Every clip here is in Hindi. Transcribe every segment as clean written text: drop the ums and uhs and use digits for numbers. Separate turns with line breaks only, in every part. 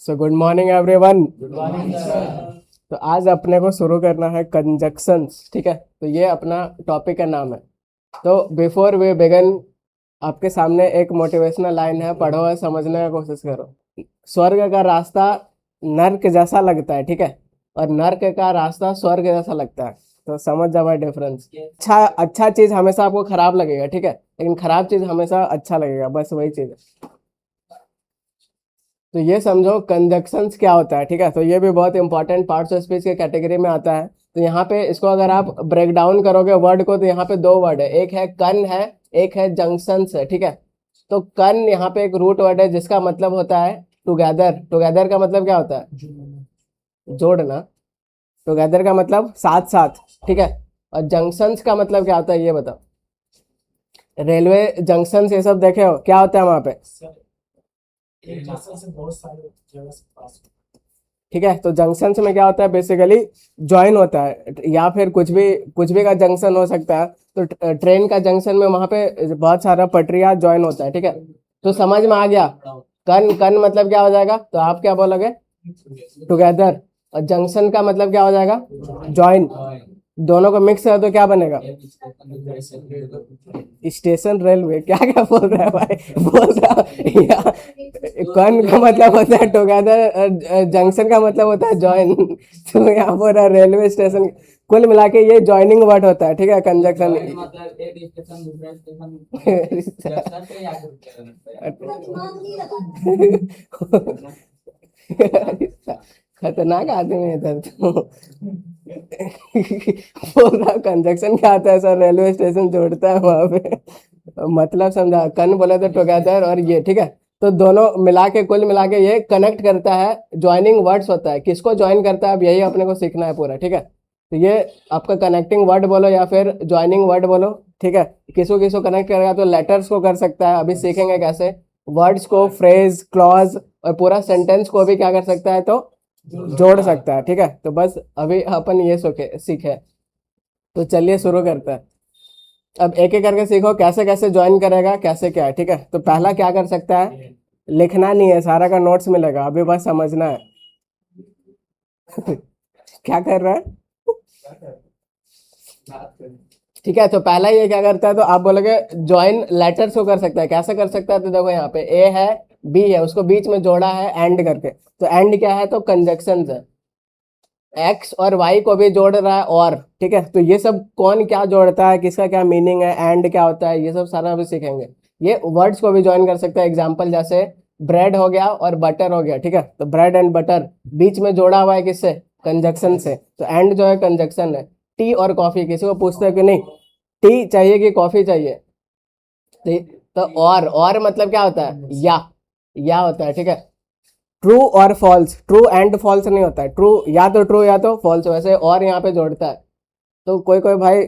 So good morning everyone.
Good morning sir.
तो आज अपने को शुरू करना है कंजक्शंस, ठीक है। तो ये अपना टॉपिक का नाम है। तो बिफोर वी बिगिन, आपके सामने एक मोटिवेशनल लाइन है, पढ़ो और समझने की कोशिश करो। स्वर्ग का रास्ता नर्क जैसा लगता है, ठीक है, और नर्क का रास्ता स्वर्ग जैसा लगता है। तो समझ जाओ डिफरेंस। अच्छा अच्छा चीज हमेशा आपको खराब लगेगा, ठीक है, लेकिन खराब चीज हमेशा अच्छा लगेगा, बस वही चीज है। तो ये समझो कंजक्शंस क्या होता है, ठीक है। तो ये भी बहुत इंपॉर्टेंट पार्ट्स ऑफ स्पीच के कैटेगरी में आता है। तो यहाँ पे इसको अगर आप ब्रेक डाउन करोगे वर्ड को, तो यहाँ पे दो वर्ड है, एक है कन है, एक है जंक्शंस है, ठीक है। तो कन यहाँ पे एक रूट वर्ड है जिसका मतलब होता है टुगेदर। टुगेदर का मतलब क्या होता है? जोड़ना। टुगेदर का मतलब साथ साथ, ठीक है। और जंक्शंस का मतलब क्या होता है ये बताओ। रेलवे जंक्शंस ये सब देखे हो, क्या होता है वहां पे?
एक जंक्शन से बहुत सारे जगह से पास
ठीक है। तो जंक्शन में क्या होता है, बेसिकली ज्वाइन होता है, या फिर कुछ भी का जंक्शन हो सकता है। तो ट्रेन का जंक्शन में वहां पे बहुत सारा पटरिया ज्वाइन होता है, ठीक है। तो समझ में आ गया। कन कन मतलब क्या हो जाएगा, तो आप क्या बोलोगे? टुगेदर। और जंक्शन का मतलब क्या हो जाएगा? ज्वाइन। दोनों को मिक्स है तो क्या बनेगा? Station railway. क्या क्या बोल रहा है भाई, बोल रहा कन का मतलब होता है टुगेदर, जंक्शन का मतलब होता है ज्वाइन। तो यहाँ पर रेलवे स्टेशन, कुल मिला के ये ज्वाइनिंग वर्ड होता है, ठीक है, कंजक्शन।
मतलब एक स्टेशन दूसरे स्टेशन पे या
खतरनाक आदमी है इधर तो। बोल रहा कंजक्शन क्या आता है सर, रेलवे स्टेशन जोड़ता है वहां पे। मतलब समझा, कन बोले तो टुगेदर और ये, ठीक है। तो दोनों मिला के, कुल मिला के ये कनेक्ट करता है, ज्वाइनिंग वर्ड्स होता है। किसको ज्वाइन करता है अब यही अपने को सीखना है पूरा, ठीक है। तो ये आपका कनेक्टिंग वर्ड बोलो या फिर ज्वाइनिंग वर्ड बोलो, ठीक है। किसको किसको कनेक्ट करेगा, तो लेटर्स को कर सकता है, अभी सीखेंगे कैसे। वर्ड्स को, फ्रेज, क्लॉज और पूरा सेंटेंस को भी क्या कर सकता है, तो जोड़ सकता है, ठीक है। तो बस अभी अपन ये सीखे। तो चलिए शुरू करते हैं। अब एक एक करके सीखो कैसे कैसे ज्वाइन करेगा, कैसे क्या है, ठीक है। तो पहला क्या कर सकता है, लिखना नहीं है, सारा का नोट्स मिलेगा, अभी बस समझना है। क्या कर रहा है? ठीक है। तो पहला ये क्या करता है, तो आप बोलोगे ज्वाइन लेटर्स को कर सकता है। कैसे कर सकता है, तो देखो यहाँ पे ए है, बी है, उसको बीच में जोड़ा है एंड करके। तो एंड क्या है, तो कंजक्शन है। एक्स और वाई को भी जोड़ रहा है, और ठीक है। तो ये सब कौन क्या जोड़ता है, किसका क्या मीनिंग है, एंड क्या होता है, ये सब सारा अभी सीखेंगे। ये वर्ड्स को भी ज्वाइन कर सकता है। एग्जाम्पल जैसे ब्रेड हो गया और बटर हो गया, ठीक है। तो ब्रेड एंड बटर बीच में जोड़ा हुआ है किससे? कंजक्शन से। तो एंड जो है कंजक्शन है। टी और कॉफी, किसी को पूछते हो कि नहीं टी चाहिए कि कॉफी चाहिए? तो और मतलब क्या होता है, या होता है, ठीक है। ट्रू और फॉल्स, ट्रू एंड फॉल्स नहीं होता है, ट्रू या तो ट्रू या तो फॉल्स, वैसे और यहाँ पे जोड़ता है। तो कोई कोई भाई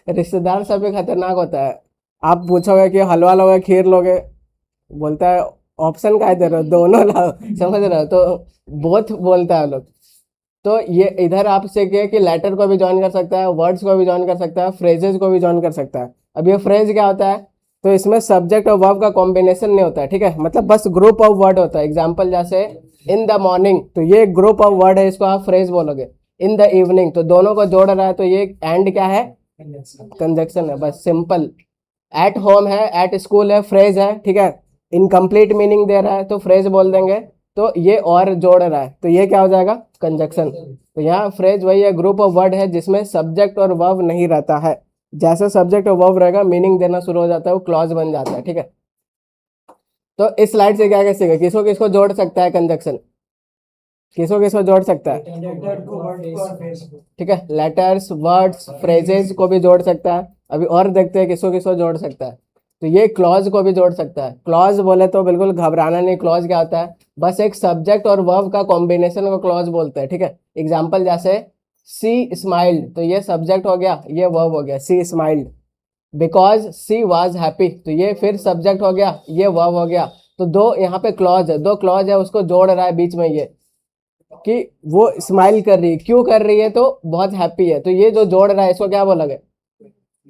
रिश्तेदार सब भी खतरनाक होता है। आप पूछोगे कि हलवा लोगे खीर लोगे, बोलता है ऑप्शन का दे रहे हो, दोनों लाओ। समझ रहे हो, तो बोथ बोलता है लोग। तो ये इधर आप सीखे कि लेटर को भी ज्वाइन कर सकता है, वर्ड्स को भी ज्वाइन कर सकता है, फ्रेजेस को भी ज्वाइन कर सकता है। अब ये फ्रेज क्या होता है, तो इसमें सब्जेक्ट और वर्ब का कॉम्बिनेशन नहीं होता है, ठीक है। मतलब बस ग्रुप ऑफ वर्ड होता है। एग्जाम्पल जैसे इन द मॉर्निंग, तो ये ग्रुप ऑफ वर्ड है, इसको आप फ्रेज बोलोगे। इन द इवनिंग, तो दोनों को जोड़ रहा है, तो ये एंड क्या है, कंजक्शन है, बस सिंपल। एट होम है, एट स्कूल है, फ्रेज है, ठीक है। इनकम्प्लीट मीनिंग दे रहा है तो फ्रेज बोल देंगे। तो ये और जोड़ रहा है, तो ये क्या हो जाएगा, कंजक्शन। तो यहाँ फ्रेज वही है, ग्रुप ऑफ वर्ड है जिसमें सब्जेक्ट और वर्ब नहीं रहता है। जैसे सब्जेक्ट और वर्ब रहेगा, मीनिंग देना शुरू हो जाता है, वो क्लॉज बन जाता है, ठीक है। तो इस स्लाइड से क्या कैसे किसको किसको जोड़ सकता है कंजक्शन, किसको किसको जोड़ सकता है, ठीक है। लेटर्स, वर्ड्स, फ्रेजेस को भी जोड़ सकता है। अभी और देखते हैं किसको किसको जोड़ सकता है। तो ये क्लॉज को भी जोड़ सकता है। क्लॉज बोले तो बिल्कुल घबराना नहीं, क्लॉज क्या होता है, बस एक सब्जेक्ट और वर्ब का कॉम्बिनेशन को क्लॉज बोलते हैं, ठीक है। एग्जाम्पल जैसे सी स्माइल्ड, तो ये सब्जेक्ट हो गया, ये वर्ब हो गया, she smiled. Because she was happy, तो ये फिर सब्जेक्ट हो गया, ये वर्ब हो गया। तो दो यहाँ पे क्लॉज है, दो क्लॉज है, उसको जोड़ रहा है बीच में ये, कि वो स्माइल कर रही है, क्यों कर रही है, तो बहुत हैप्पी है। तो ये जो जोड़ रहा है इसको क्या बोलोगे,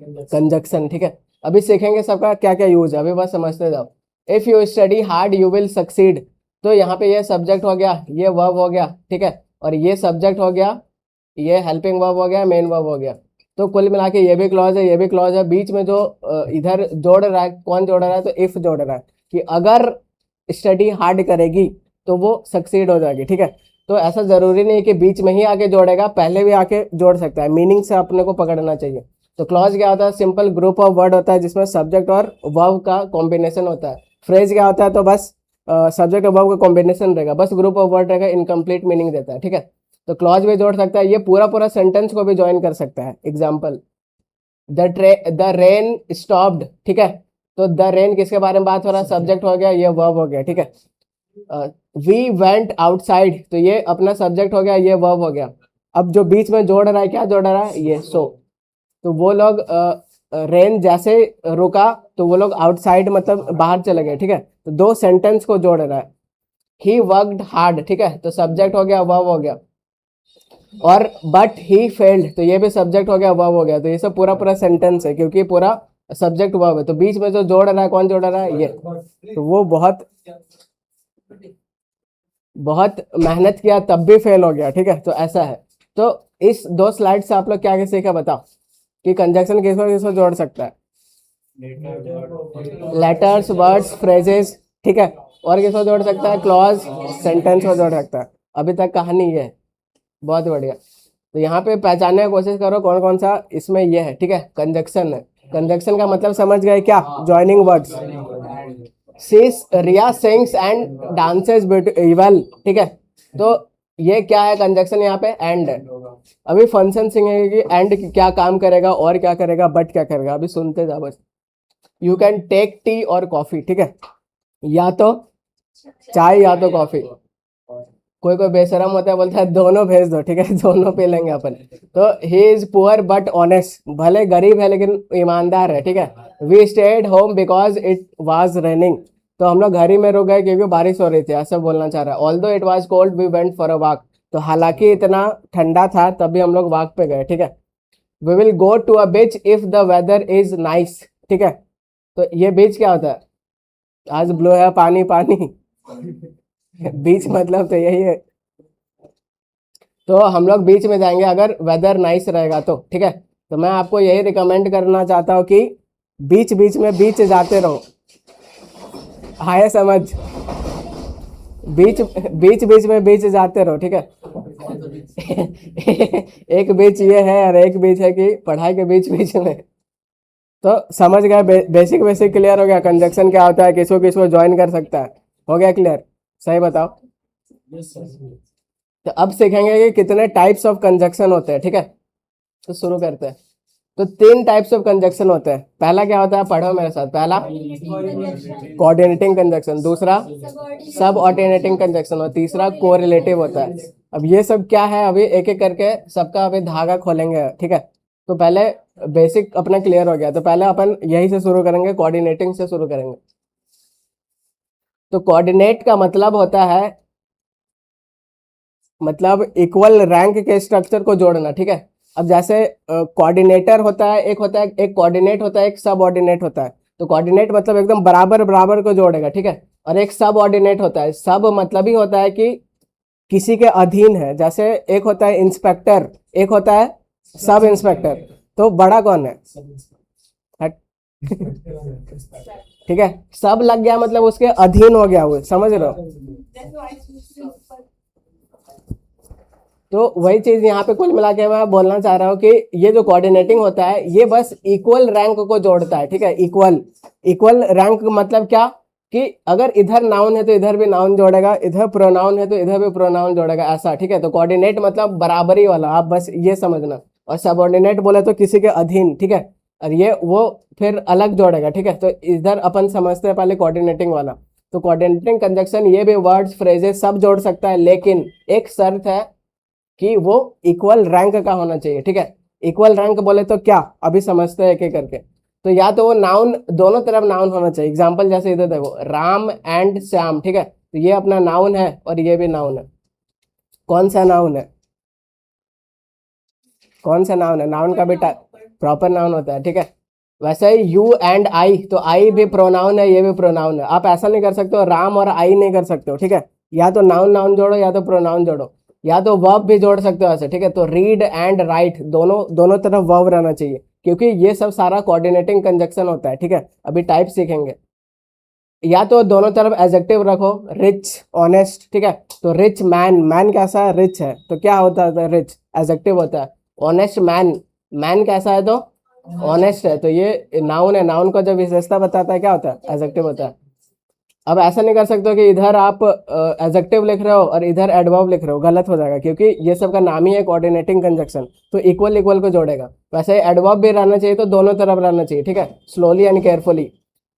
कंजक्शन, ठीक है। अभी सीखेंगे सबका क्या क्या यूज है, अभी बस समझते जाओ। If you study hard you will succeed, तो यहाँ पे ये सब्जेक्ट हो गया, ये वर्ब हो गया, ठीक है, और ये सब्जेक्ट हो गया, ये हेल्पिंग वर्ब हो गया, मेन वर्ब हो गया। तो कुल मिला के ये भी क्लॉज है, ये भी क्लॉज है। बीच में जो इधर जोड़ रहा है, कौन जोड़ रहा है, तो इफ जोड़ रहा है कि अगर स्टडी हार्ड करेगी तो वो सक्सीड हो जाएगी, ठीक है। तो ऐसा जरूरी नहीं कि बीच में ही आके जोड़ेगा, पहले भी आके जोड़ सकता है, मीनिंग से अपने को पकड़ना चाहिए। तो क्लॉज क्या होता है, सिंपल ग्रुप ऑफ वर्ड होता है जिसमें सब्जेक्ट और वर्ब का कॉम्बिनेशन होता है। फ्रेज क्या होता है, तो बस सब्जेक्ट और वर्ब का कॉम्बिनेशन रहेगा, बस ग्रुप ऑफ वर्ड रहेगा, इनकम्प्लीट मीनिंग देता है, ठीक है। तो क्लॉज भी जोड़ सकता है, ये पूरा पूरा सेंटेंस को भी ज्वाइन कर सकता है। एग्जाम्पल, द रेन स्टॉप्ड, ठीक है। तो द रेन किसके बारे में बात हो रहा है, सब्जेक्ट हो गया, ये वर्ब हो गया, ठीक है। वी वेंट आउटसाइड, तो ये अपना सब्जेक्ट हो गया, ये वर्ब हो गया। अब जो बीच में जोड़ रहा है, क्या जोड़ रहा है, ये सो। तो वो लोग रेन जैसे रुका तो वो लोग आउटसाइड मतलब बाहर चले गए, ठीक है। तो दो सेंटेंस को जोड़ रहा है। ही वर्कड हार्ड, ठीक है, तो सब्जेक्ट हो गया, वर्ब हो गया। और बट ही फेल्ड, तो ये भी सब्जेक्ट हो गया, वर्ब हो गया। तो ये सब पूरा पूरा सेंटेंस है क्योंकि पूरा सब्जेक्ट वर्ब है। तो बीच में जो जोड़ रहा है, कौन जोड़ रहा है, ये। तो वो बहुत बहुत मेहनत किया तब भी फेल हो गया, ठीक है। तो ऐसा है। तो इस 2 स्लाइड से आप लोग क्या क्या सीखा, बताओ कि कंजक्शन किसको किसको जोड़ सकता है। लेटर्स, वर्ड्स, फ्रेजेस, ठीक है। और किसको जोड़ सकता है, क्लॉज, सेंटेंस को जोड़ सकता है। अभी तक कहानी ये है, बहुत बढ़िया। तो यहाँ पे पहचानने की कोशिश करो कौन कौन सा इसमें ये है, ठीक है। कंजक्शन है, कंजक्शन का मतलब समझ गए क्या, ज्वाइनिंग वर्ड्स। सीस Riya sings and dances well, ठीक है। तो ये क्या है, कंजक्शन यहाँ पे एंड है। अभी फंक्शन सिंगेगी कि एंड क्या काम करेगा और क्या करेगा, बट क्या करेगा, अभी सुनते जाओ बस। यू कैन टेक टी और कॉफी, ठीक है, या तो चाय या तो कॉफी। कोई कोई बेशरम होता है, बोलता है दोनों भेज दो, ठीक है, दोनों पी लेंगे अपन। तो he is poor but honest, भले गरीब है लेकिन ईमानदार है, ठीक है। We stayed home because it was raining, तो हम लोग घर ही में रुक गए क्योंकि बारिश हो रही थी, ऐसा बोलना चाह रहा है। Although it was cold we went for a walk, तो हालांकि इतना ठंडा था तब भी हम लोग वॉक पे गए, ठीक है। We will go to a beach if the weather is nice, ठीक है। तो ये बीच क्या होता है, आज ब्लू है पानी पानी बीच मतलब तो यही है। तो हम लोग बीच में जाएंगे अगर वेदर नाइस रहेगा तो, ठीक है। तो मैं आपको यही रिकमेंड करना चाहता हूँ कि बीच बीच में बीच जाते रहो, आए समझ, बीच बीच बीच में बीच जाते रहो, ठीक है। एक बीच ये है और एक बीच है कि पढ़ाई के बीच बीच में। तो समझ गए, बेसिक बेसिक क्लियर हो गया, कंजक्शन क्या होता है, किसको किसको ज्वाइन कर सकता है, हो गया क्लियर, सही बताओ। तो अब सीखेंगे कि कितने टाइप्स ऑफ कंजक्शन होते हैं, ठीक है। तो शुरू करते हैं। तो 3 टाइप्स ऑफ कंजक्शन होते हैं। पहला क्या होता है, पढ़ो मेरे साथ। पहला कोऑर्डिनेटिंग कंजक्शन, दूसरा सब ऑर्डिनेटिंग कंजक्शन और तीसरा कोरिलेटिव होता है। अब ये सब क्या है, अभी एक एक करके सबका अभी धागा खोलेंगे, ठीक है। तो पहले बेसिक अपना क्लियर हो गया, तो पहले अपन यही से शुरू करेंगे, कोऑर्डिनेटिंग से शुरू करेंगे। तो कोऑर्डिनेट का मतलब होता है, मतलब इक्वल रैंक के स्ट्रक्चर को जोड़ना, ठीक है। अब जैसे कोऑर्डिनेटर होता है, एक कोऑर्डिनेट होता है, एक सब ऑर्डिनेट होता है। तो कोऑर्डिनेट मतलब एकदम बराबर बराबर को जोड़ेगा, ठीक है। और एक सब ऑर्डिनेट होता है, सब मतलब ही होता है कि किसी के अधीन है। जैसे एक होता है इंस्पेक्टर, एक होता है सब इंस्पेक्टर। तो बड़ा कौन है, हट। ठीक है, सब लग गया मतलब उसके अधीन हो गया वो, समझ रहे हो। तो वही चीज यहाँ पे कुल मिला के मैं बोलना चाह रहा हूँ कि ये जो कोऑर्डिनेटिंग होता है ये बस इक्वल रैंक को जोड़ता है, ठीक है। इक्वल रैंक मतलब क्या, कि अगर इधर नाउन है तो इधर भी नाउन जोड़ेगा, इधर प्रोनाउन है तो इधर भी प्रोनाउन जोड़ेगा, ऐसा, ठीक है। तो कोऑर्डिनेट मतलब बराबरी वाला, आप बस ये समझना। और सबऑर्डिनेट बोले तो किसी के अधीन, ठीक है। और ये वो फिर अलग जोड़ेगा, ठीक है। तो इधर अपन समझते हैं पहले कोऑर्डिनेटिंग वाला। तो कोऑर्डिनेटिंग कंजक्शन ये भी वर्ड्स फ्रेजेस सब जोड़ सकता है, लेकिन एक शर्त है कि वो इक्वल रैंक का होना चाहिए, ठीक है। इक्वल रैंक बोले तो क्या, अभी समझते हैं एक एक करके। तो या तो वो नाउन, दोनों तरफ नाउन होना चाहिए। एग्जांपल जैसे इधर देखो, राम एंड श्याम, ठीक है। तो ये अपना नाउन है और ये भी नाउन है। कौन सा नाउन है, कौन सा नाउन है, नाउन का भी प्रॉपर नाउन होता है, ठीक है। वैसे ही यू एंड आई, तो आई भी प्रोनाउन है, ये भी प्रोनाउन है। आप ऐसा नहीं कर सकते हो राम और आई नहीं कर सकते हो, ठीक है। या तो नाउन नाउन जोड़ो या तो प्रोनाउन जोड़ो, या तो वर्ब भी जोड़ सकते हो ऐसे, ठीक है। तो रीड एंड राइट दोनों दोनों तरफ वर्ब रहना चाहिए, क्योंकि ये सब सारा कोऑर्डिनेटिंग कंजक्शन होता है, ठीक है। अभी टाइप सीखेंगे। या तो दोनों तरफ एडजेक्टिव रखो, रिच ऑनेस्ट, ठीक है। तो रिच मैन, मैन कैसा है, रिच है, तो क्या होता है, रिच एडजेक्टिव होता है। ऑनेस्ट मैन, मैन कैसा है तो ऑनेस्ट है, तो ये नाउन है, नाउन को जब विशेषता बताता है क्या होता है, एडजेक्टिव होता है। अब ऐसा नहीं कर सकते हो कि इधर आप एडजेक्टिव लिख रहे हो और इधर एडवर्ब लिख रहे हो, गलत हो जाएगा, क्योंकि ये सब का नाम ही है कोऑर्डिनेटिंग कंजक्शन, तो इक्वल इक्वल को जोड़ेगा। वैसे एडवर्ब भी रहना चाहिए तो दोनों तरफ रहना चाहिए, ठीक है, स्लोली एंड केयरफुली।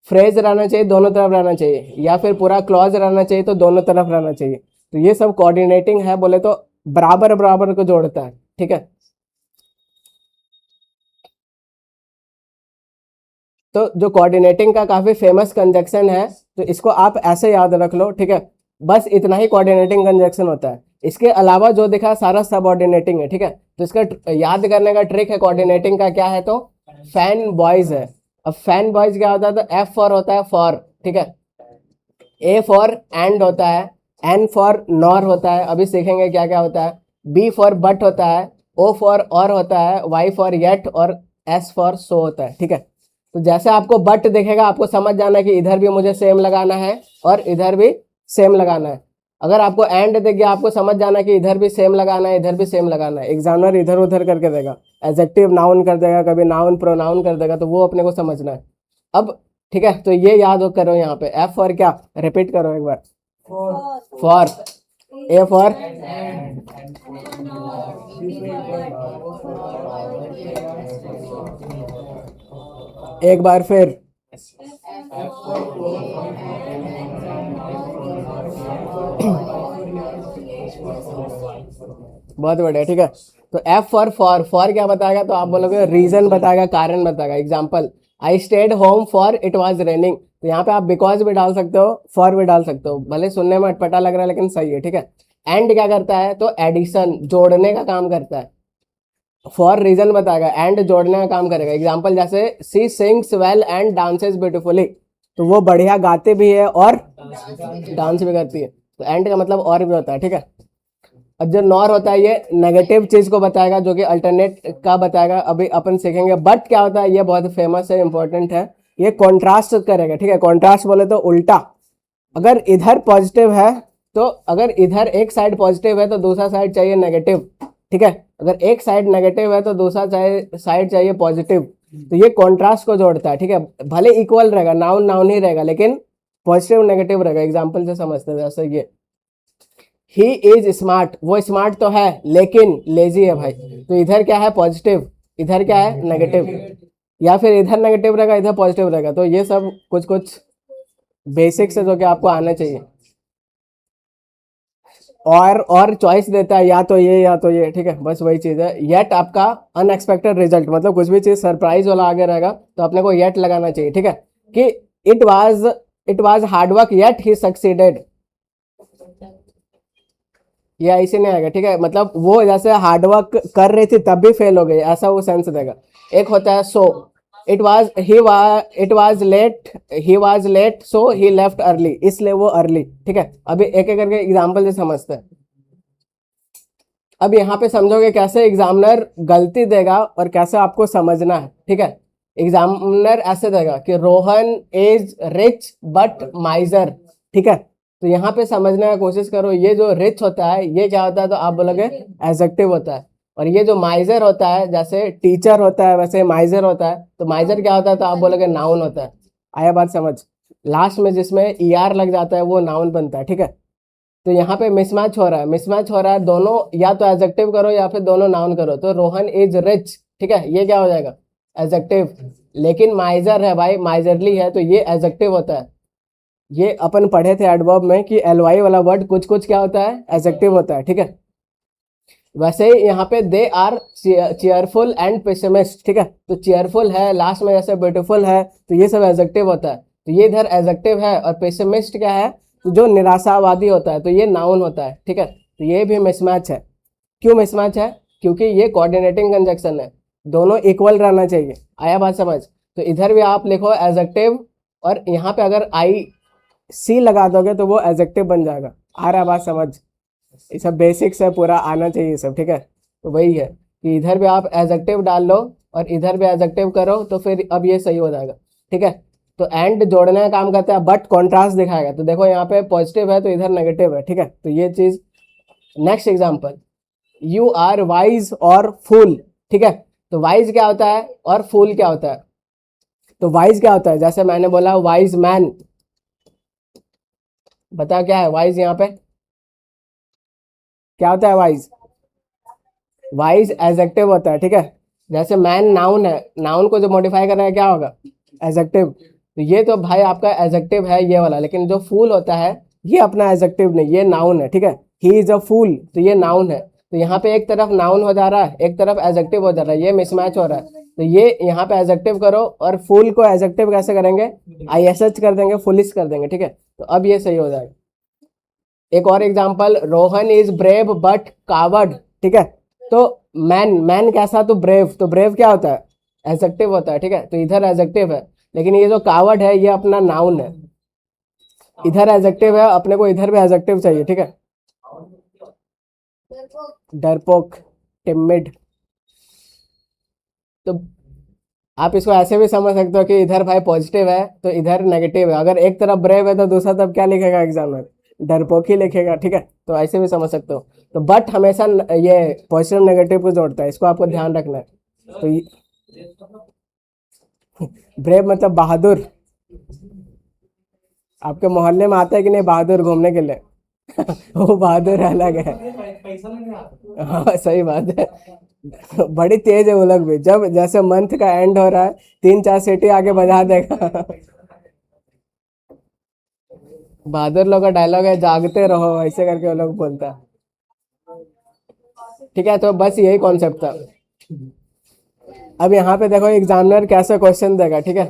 फ्रेज रहना चाहिए, दोनों तरफ रहना चाहिए, या फिर पूरा क्लॉज रहना चाहिए तो दोनों तरफ रहना चाहिए। तो ये सब कोऑर्डिनेटिंग है, बोले तो बराबर बराबर को जोड़ता है, ठीक है। तो जो कोऑर्डिनेटिंग का काफी फेमस कंजक्शन है, तो इसको आप ऐसे याद रख लो, ठीक है। बस इतना ही कोऑर्डिनेटिंग कंजक्शन होता है, इसके अलावा जो दिखा सारा सबऑर्डिनेटिंग है, ठीक है। तो इसका याद करने का ट्रिक है कोऑर्डिनेटिंग का, क्या है तो फैन बॉयज है। अब फैन बॉयज क्या होता है, तो एफ फॉर होता है फॉर, ठीक है। ए फॉर एंड होता है, एन फॉर नॉर होता है, अभी सीखेंगे क्या क्या होता है। बी फॉर बट होता है, ओ फॉर और होता है, वाई फॉर येट, और एस फॉर सो होता है, ठीक है। तो जैसे आपको बट दिखेगा आपको समझ जाना है कि इधर भी मुझे सेम लगाना है और इधर भी सेम लगाना है। अगर आपको एंड दिख गया आपको समझ जाना कि इधर भी सेम लगाना है, इधर भी सेम लगाना है। एग्जामिनर इधर उधर करके देगा, एडजेक्टिव नाउन कर देगा, कभी नाउन प्रोनाउन कर देगा, तो वो अपने को समझना है। अब ठीक है, तो ये याद करो, यहाँ पे एफ फॉर क्या, रिपीट करो एक बार, फॉर। ए फॉर एक बार फिर, बहुत बढ़िया, ठीक है। तो एफ फॉर क्या बताएगा, तो आप बोलोगे रीजन बताएगा, कारण बताएगा। Example, I stayed home for it was raining, तो यहाँ पे आप बिकॉज भी डाल सकते हो, फॉर भी डाल सकते हो, भले सुनने में अटपटा लग रहा है लेकिन सही है, ठीक है। एंड क्या करता है, तो एडिशन, जोड़ने का काम करता है। फॉर रीजन बताएगा, एंड जोड़ने का काम करेगा। एग्जाम्पल जैसे she sings well and dances beautifully, तो वो बढ़िया गाते भी है और डांस भी करती है, तो एंड का मतलब और भी होता है, ठीक है। अब जो नॉर होता है ये नेगेटिव चीज को बताएगा, जो कि अल्टरनेट का बताएगा, अभी अपन सीखेंगे। बट क्या होता है, ये बहुत फेमस है, इंपॉर्टेंट है, ये कॉन्ट्रास्ट करेगा, ठीक है। कॉन्ट्रास्ट बोले तो उल्टा, अगर इधर पॉजिटिव है तो अगर इधर एक साइड पॉजिटिव है तो दूसरा साइड चाहिए नेगेटिव, ठीक है। अगर एक साइड नेगेटिव है तो दूसरा साइड चाहिए पॉजिटिव, तो ये कॉन्ट्रास्ट को जोड़ता है, ठीक है। भले इक्वल रहेगा, नाउन नाउन ही रहेगा, लेकिन पॉजिटिव नेगेटिव रहेगा। एग्जाम्पल से समझते हैं, जैसे ये ही इज स्मार्ट, वो स्मार्ट तो है लेकिन लेजी है भाई, तो इधर क्या है पॉजिटिव, इधर क्या है नेगेटिव, या फिर इधर नेगेटिव रहेगा इधर पॉजिटिव रहेगा। तो ये सब कुछ कुछ बेसिक्स है जो कि आपको आना चाहिए। और चॉइस देता है, या तो ये या तो ये, ठीक है, बस वही चीज़ है। येट आपका अनएक्सपेक्टेड रिजल्ट, मतलब कुछ भी चीज़ सरप्राइज वाला आगे रहेगा तो अपने को येट लगाना चाहिए, ठीक है। कि it was hard work yet he succeeded, ये ऐसे नहीं आएगा, ठीक है। मतलब वो जैसे हार्डवर्क कर रही थी तब भी फेल हो गई, ऐसा वो सेंस देगा। एक होता है so, it was late so he left early, इसलिए वो अर्ली, ठीक है। अभी एक एक करके एग्जाम्पल से समझते हैं। अब यहाँ पे समझोगे कैसे एग्जामिनर गलती देगा और कैसे आपको समझना है, ठीक है। एग्जामिनर ऐसे देगा कि रोहन इज रिच बट माइजर, ठीक है। तो यहाँ पे समझने का कोशिश करो, ये जो रिच होता है ये क्या होता है, तो आप बोलोगे एडजेक्टिव होता है। और ये जो माइजर होता है, जैसे टीचर होता है वैसे माइजर होता है, तो माइजर क्या होता है, तो आप बोलोगे नाउन होता है। आया बात समझ, लास्ट में जिसमें ER लग जाता है वो नाउन बनता है, ठीक है। तो यहाँ पे मिसमैच हो रहा है, दोनों, या तो एडजेक्टिव करो या फिर दोनों नाउन करो। तो रोहन इज रिच, ठीक है, ये क्या हो जाएगा एडजेक्टिव, लेकिन माइजर है भाई, माइजरली है, तो ये एडजेक्टिव होता है। ये अपन पढ़े थे एडवर्ब में कि LY वाला वर्ड कुछ कुछ क्या होता है, एडजेक्टिव होता है, ठीक है। वैसे ही यहाँ पे they are cheerful and pessimist, ठीक है। तो चेयरफुल है, लास्ट में जैसे ब्यूटीफुल है, तो ये सब एडजेक्टिव होता है। तो ये इधर एडजेक्टिव है, और पेसिमिस्ट क्या है, तो जो निराशावादी होता है, तो ये नाउन होता है, ठीक है। तो ये भी मिसमैच है। क्यों मिसमैच है, क्योंकि ये कोऑर्डिनेटिंग कंजक्शन है, दोनों इक्वल रहना चाहिए। आया बात समझ। तो इधर भी आप लिखो एडजेक्टिव, और यहाँ पे अगर IC लगा दोगे तो वो एडजेक्टिव बन जाएगा। आ रहा बात समझ? ये सब बेसिक्स है, पूरा आना चाहिए ये सब, ठीक है। तो वही है कि इधर भी आप एडजेक्टिव डाल लो और इधर भी एडजेक्टिव करो तो फिर अब ये सही हो जाएगा, ठीक है। तो एंड जोड़ने का काम करता है, बट कॉन्ट्रास्ट दिखाएगा। तो देखो यहाँ पे पॉजिटिव है तो इधर नेगेटिव है, ठीक है। तो ये चीज, next example, you are wise और फूल, ठीक है। तो वाइज क्या होता है और फूल क्या होता है? तो वाइज क्या होता है, जैसे मैंने बोला वाइज मैन, बता क्या है वाइज यहाँ पे? क्या होता है वाइज? वाइज एडजेक्टिव होता है, ठीक है। जैसे मैन नाउन है, नाउन को जो मॉडिफाई कर रहा है क्या होगा? एडजेक्टिव। तो ये तो भाई आपका एडजेक्टिव है ये वाला, लेकिन जो फूल होता है ये अपना एडजेक्टिव नहीं, ये नाउन है, ठीक है। ही इज अ फूल, तो ये नाउन है। तो यहाँ पे एक तरफ नाउन हो जा रहा है, एक तरफ एडजेक्टिव हो जा रहा है, ये मिसमैच हो रहा है। तो ये यहाँ पे एडजेक्टिव करो और फूल को एडजेक्टिव कैसे करेंगे? आईएसएच कर देंगे, फुलिश कर देंगे, ठीक है। तो अब ये सही हो जाएगा। एक और example, Rohan is brave but coward, ठीक है। तो मैन, मैन कैसा? तो ब्रेव, तो ब्रेव क्या होता है? एडजेक्टिव होता है, ठीक है। तो इधर एडजेक्टिव है, लेकिन ये जो कावर्ड है ये अपना नाउन है। इधर एडजेक्टिव है, अपने को इधर भी एडजेक्टिव चाहिए, ठीक है। डरपोक, टिमिड। तो आप इसको ऐसे भी समझ सकते हो कि इधर भाई पॉजिटिव है तो इधर नेगेटिव है। अगर एक तरफ ब्रेव है तो दूसरा तरफ क्या लिखेगा एग्जाम में? डरपोक ही लिखेगा, ठीक है। तो ऐसे भी समझ सकते हो। तो बट हमेशा ये पॉजिटिव नेगेटिव को जोड़ता है, इसको आपको ध्यान रखना है। तो ब्रेव मतलब बहादुर। आपके मोहल्ले में आता है कि नहीं बहादुर घूमने के लिए? वो बहादुर अलग है।
पैसा लग
हाँ सही बात है। बड़ी तेज है वो लोग भी, जब जैसे मंथ का एंड हो रहा है 3-4 सीटी आगे बजा देगा। बहादुर लोग का डायलॉग है, जागते रहो, ऐसे करके वो लोग बोलता है, ठीक है। तो बस यही कॉन्सेप्ट था। अब यहाँ पे देखो एग्जामिनर कैसा क्वेश्चन देगा, ठीक है।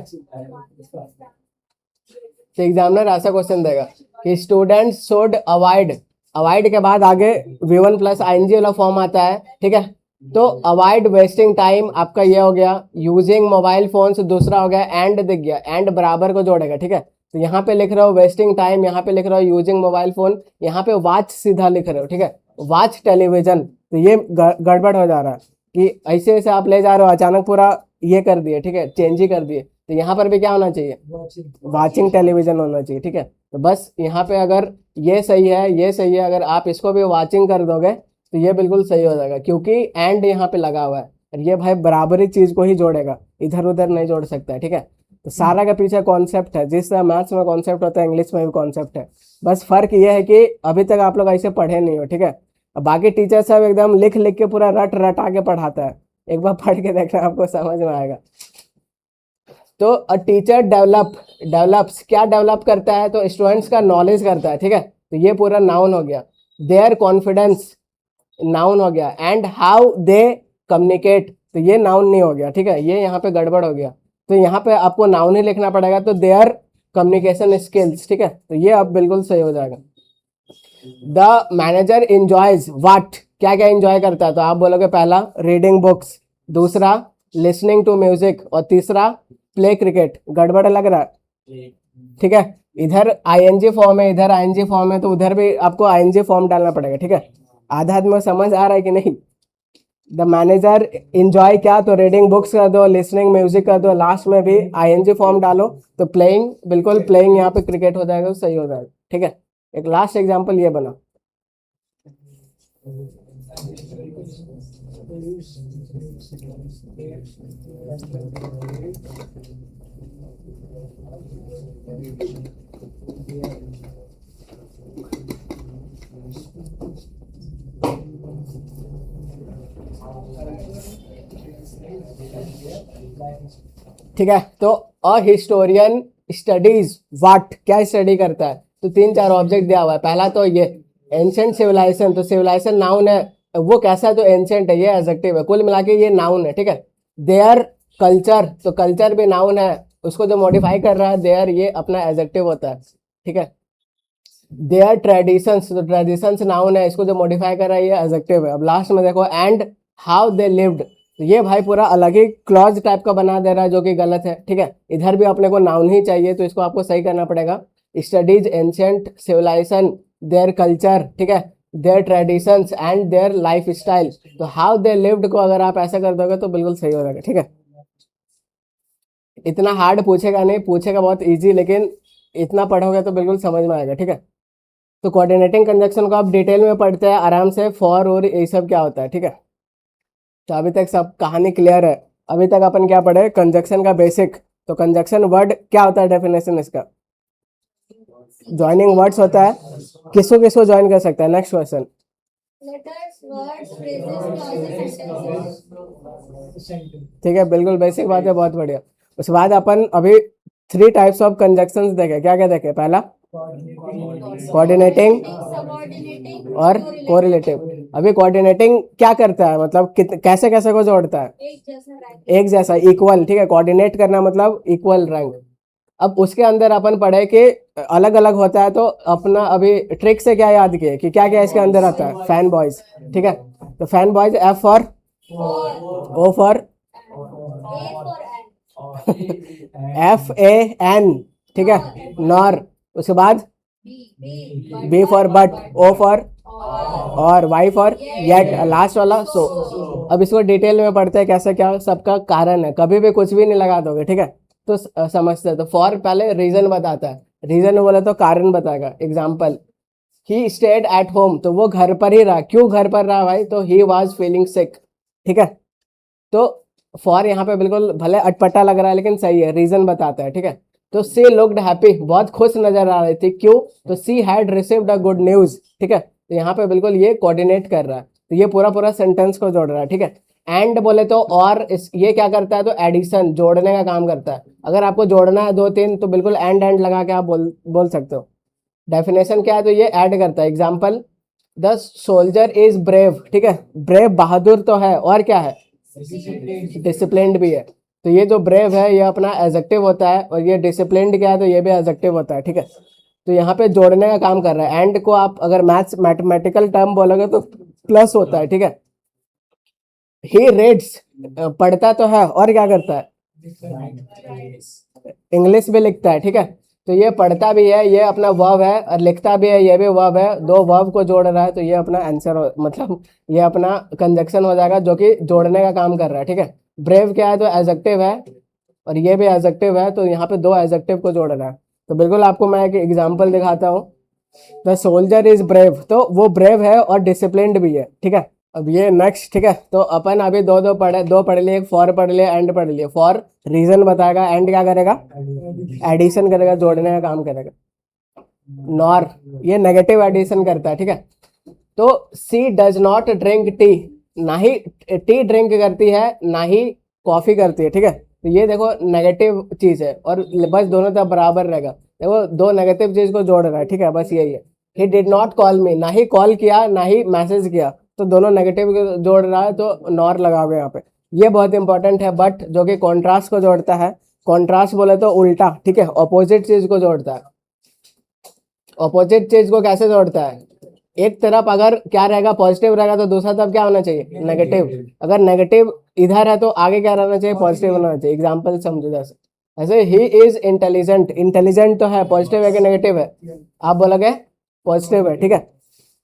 तो एग्जामिनर ऐसा क्वेश्चन देगा कि स्टूडेंट्स शुड अवॉइड, अवॉइड के बाद आगे V1 प्लस आईएनजी वाला फॉर्म आता है, ठीक है। तो अवॉइड वेस्टिंग टाइम आपका ये हो गया, यूजिंग मोबाइल फोन्स दूसरा हो गया, एंड दिख गया, एंड बराबर को जोड़ेगा, ठीक है। तो यहाँ पे लिख रहे हो वेस्टिंग टाइम, यहाँ पे लिख रहे हो यूजिंग मोबाइल फोन, यहाँ पे वॉच सीधा लिख रहे हो, ठीक है। वॉच टेलीविजन, तो ये गड़बड़ हो जा रहा है कि ऐसे ऐसे आप ले जा रहे हो, अचानक पूरा ये कर दिए, ठीक है, चेंज ही कर दिए। तो यहाँ पर भी क्या होना चाहिए? वाचिंग टेलीविजन होना चाहिए, ठीक है। तो बस यहाँ पे अगर ये सही है, ये सही है, अगर आप इसको भी वाचिंग कर दोगे तो ये बिल्कुल सही हो जाएगा, क्योंकि एंड यहाँ पे लगा हुआ है और ये भाई बराबरी चीज को ही जोड़ेगा, इधर उधर नहीं जोड़ सकता है, ठीक है। तो सारा का पीछे कॉन्सेप्ट है, जिस तरह मैथ्स में कॉन्सेप्ट होता है इंग्लिश में भी कॉन्सेप्ट है। बस फर्क ये है कि अभी तक आप लोग ऐसे पढ़े नहीं हो, ठीक है। अब बाकी टीचर सब एकदम लिख लिख के पूरा रट रट आके पढ़ाता है, एक बार पढ़ के देखना आपको समझ में आएगा। तो अ टीचर डेवलप्स, क्या डेवलप करता है? तो स्टूडेंट्स का नॉलेज करता है, ठीक है। तो ये पूरा नाउन हो गया। देयर कॉन्फिडेंस नाउन हो गया, एंड हाउ दे कम्युनिकेट, तो ये नाउन नहीं हो गया, ठीक है, ये यहाँ पे गड़बड़ हो गया। तो यहाँ पे आपको नाउन ही लिखना पड़ेगा, तो देयर कम्युनिकेशन स्किल्स, ठीक है। तो ये अब बिल्कुल सही हो जाएगा। द मैनेजर इंजॉयज व्हाट, क्या क्या इंजॉय करता है? तो आप बोलोगे पहला रीडिंग बुक्स, दूसरा लिसनिंग टू म्यूजिक, और तीसरा प्ले क्रिकेट। गड़बड़ लग रहा है, ठीक है। इधर आईएनजी फॉर्म है, इधर आईएनजी फॉर्म है, तो उधर भी आपको आईएनजी फॉर्म डालना पड़ेगा, ठीक है। आधा में समझ आ रहा है कि नहीं? द मैनेजर इंजॉय क्या? तो रीडिंग बुक्स कर दो, लिसनिंग म्यूजिक कर दो, लास्ट में भी आईएनजी फॉर्म डालो, तो प्लेइंग, बिल्कुल प्लेइंग यहाँ पे क्रिकेट हो जाएगा, तो सही हो जाएगा, ठीक है। एक लास्ट एग्जांपल ये बना, ठीक है। तो अ हिस्टोरियन स्टडीज व्हाट, क्या स्टडी करता है? तो 3-4 ऑब्जेक्ट दिया हुआ है। पहला तो ये एंशिएंट सिविलाइजेशन, तो सिविलाइजेशन नाउन है, वो कैसा है? तो एंशिएंट है, ये एडजेक्टिव है, कुल मिला के ये नाउन है, ठीक है। देयर कल्चर, तो कल्चर भी नाउन है, उसको जो मॉडिफाई कर रहा है देयर, ये अपना एडजेक्टिव होता है, ठीक है। देयर ट्रेडिशंस, तो ट्रेडिशंस नाउन है, इसको जो मॉडिफाई कर रहा है ये एडजेक्टिव है। अब लास्ट में देखो एंड हाउ दे लिव्ड, तो ये भाई पूरा अलग ही क्लॉज टाइप का बना दे रहा है, जो कि गलत है, ठीक है। इधर भी अपने को नाउन ही चाहिए, तो इसको आपको सही करना पड़ेगा। Studies ancient civilisation their culture, ठीक है, their traditions and their lifestyle. तो हाउ दे लिव्ड को अगर आप ऐसा कर दोगे तो बिल्कुल सही हो जाएगा, ठीक है। इतना हार्ड पूछेगा नहीं, पूछेगा बहुत इजी, लेकिन इतना पढ़ोगे तो बिल्कुल समझ में आएगा, ठीक है। तो कोऑर्डिनेटिंग कंजक्शन को आप डिटेल में पढ़ते हैं आराम से, फॉर और ये सब क्या होता है, ठीक है। तो अभी तक सब कहानी क्लियर है। अभी तक अपन क्या पढ़े, कंजक्शन का बेसिक। तो कंजक्शन वर्ड क्या होता है, डेफिनेशन इसका, ज्वाइनिंग वर्ड्स होता है। किसको किसको ज्वाइन कर सकता है, next question.
Letters, words, phrases, clauses, sentences.
ठीक है, बिल्कुल बेसिक बात है, बहुत बढ़िया। उसके बाद अपन अभी 3 टाइप्स ऑफ कंजक्शंस देखे। क्या क्या देखे, पहला कोऑर्डिनेटिंग
सबऑर्डिनेटिंग
और कोरिलेटिव। अभी कोऑर्डिनेटिंग क्या करता है, मतलब कैसे कैसे को जोड़ता है,
एक जैसा रैंक।
एक जैसा, इक्वल, ठीक है। कोऑर्डिनेट करना मतलब इक्वल रैंक। अब उसके अंदर अपन पढ़े कि अलग अलग होता है, तो अपना अभी ट्रिक से क्या याद किए कि क्या क्या इसके अंदर आता है, फैन बॉयज, ठीक है। तो fan boys, F for, O for, F A N, ठीक है, नॉर। उसके बाद B for but, O for or, Y for yet, last वाला सो। अब इसको डिटेल में पढ़ते हैं कैसे क्या सबका कारण है। कभी भी कुछ भी नहीं लगा दोगे, ठीक है, तो समझते हैं। तो फॉर पहले रीजन बताता है, रीजन बोले तो कारण बताएगा। Example, he stayed at home, तो वो घर पर ही रहा। क्यों घर पर रहा भाई, तो ही वॉज फीलिंग सिक, ठीक है। तो फॉर यहाँ पे बिल्कुल भले अटपटा लग रहा है लेकिन सही है, रीजन बताता है, ठीक है। तो सी लुक्ड हैप्पी, बहुत खुश नजर आ रही थी। क्यों, तो she had received a good news, ठीक है। तो यहाँ पे बिल्कुल ये कोऑर्डिनेट कर रहा है, तो ये पूरा पूरा सेंटेंस को जोड़ रहा है, ठीक है। एंड बोले तो और, ये क्या करता है, तो एडिशन, जोड़ने का काम करता है। अगर आपको जोड़ना है 2 3 तो बिल्कुल एंड लगा के आप बोल सकते हो। डेफिनेशन क्या है, तो ये ऐड करता है। Example, the soldier is brave, ठीक है। ब्रेव बहादुर तो है, और क्या है, डिसिप्लिन्ड भी है। तो ये जो ब्रेव है ये अपना एडजेक्टिव होता है, और ये डिसिप्लिन्ड क्या है, तो ये भी एडजेक्टिव होता है, ठीक है। तो यहाँ पे जोड़ने का काम कर रहा है। एंड को आप अगर मैथमेटिकल टर्म बोलोगे तो प्लस होता है, ठीक है। ही रीड्स, पढ़ता तो है, और क्या करता है, इंग्लिश भी लिखता है, ठीक है। तो ये पढ़ता भी है, ये अपना वर्ब है, और लिखता भी है, ये भी वर्ब है। 2 वर्ब को जोड़ रहा है, तो ये अपना आंसर मतलब ये अपना कंजक्शन हो जाएगा जो कि जोड़ने का काम कर रहा है, ठीक है। ब्रेव क्या है, तो एडजेक्टिव है, और ये भी एडजेक्टिव है, तो यहाँ पे 2 एडजेक्टिव को जोड़ रहा है। तो बिल्कुल आपको मैं एक एग्जाम्पल दिखाता हूँ। द सोल्जर इज ब्रेव, तो वो ब्रेव है और डिसिप्लिन्ड भी है, ठीक है। अब ये नेक्स्ट, ठीक है। तो अपन अभी दो पढ़ लिए, एक फॉर पढ़ लिए, एंड पढ़ लिए। फॉर रीजन बताएगा, एंड क्या करेगा, एडिशन करेगा, जोड़ने का काम करेगा। नॉर, ये नेगेटिव एडिशन करता है, ठीक है। तो सी डज नॉट ड्रिंक टी, ना ही टी ड्रिंक करती है, ना ही कॉफी करती है, ठीक है। तो ये देखो नेगेटिव चीज है, और बस दोनों तरफ बराबर रहेगा। देखो 2 नेगेटिव चीज को जोड़ रहा है, ठीक है, बस यही है। ही डिड नॉट कॉल मी, ना ही कॉल किया ना ही मैसेज किया, तो दोनों नेगेटिव जोड़ रहा है, तो नॉर लगाओगे यहाँ पे। ये बहुत इंपॉर्टेंट है, बट जो कि कॉन्ट्रास्ट को जोड़ता है। कॉन्ट्रास्ट बोले तो उल्टा, ठीक है, ऑपोजिट चीज को जोड़ता है। ऑपोजिट चीज को कैसे जोड़ता है, एक तरफ अगर क्या रहेगा, पॉजिटिव रहेगा, तो दूसरा तरफ क्या होना चाहिए, नेगेटिव। अगर नेगेटिव इधर है तो आगे क्या रहना चाहिए, पॉजिटिव होना चाहिए। एग्जाम्पल समझो जैसे, ऐसे ही इज इंटेलिजेंट, इंटेलिजेंट तो है, पॉजिटिव है कि नेगेटिव है, आप बोलोगे पॉजिटिव है, ठीक है।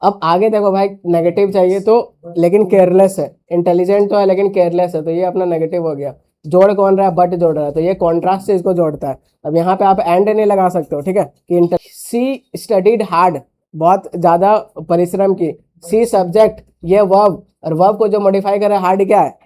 अब आगे देखो भाई, नेगेटिव चाहिए तो, लेकिन केयरलेस है। इंटेलिजेंट तो है लेकिन केयरलेस है, तो ये अपना नेगेटिव हो गया। जोड़ कौन रहा है, बट जोड़ रहा है, तो ये कॉन्ट्रास्ट से इसको जोड़ता है। अब यहाँ पे आप एंड नहीं लगा सकते हो, ठीक है, कि सी स्टडीड हार्ड, बहुत ज्यादा परिश्रम की। सी सब्जेक्ट, ये वर्ब, और वर्ब को जो मॉडिफाई करे, हार्ड क्या है,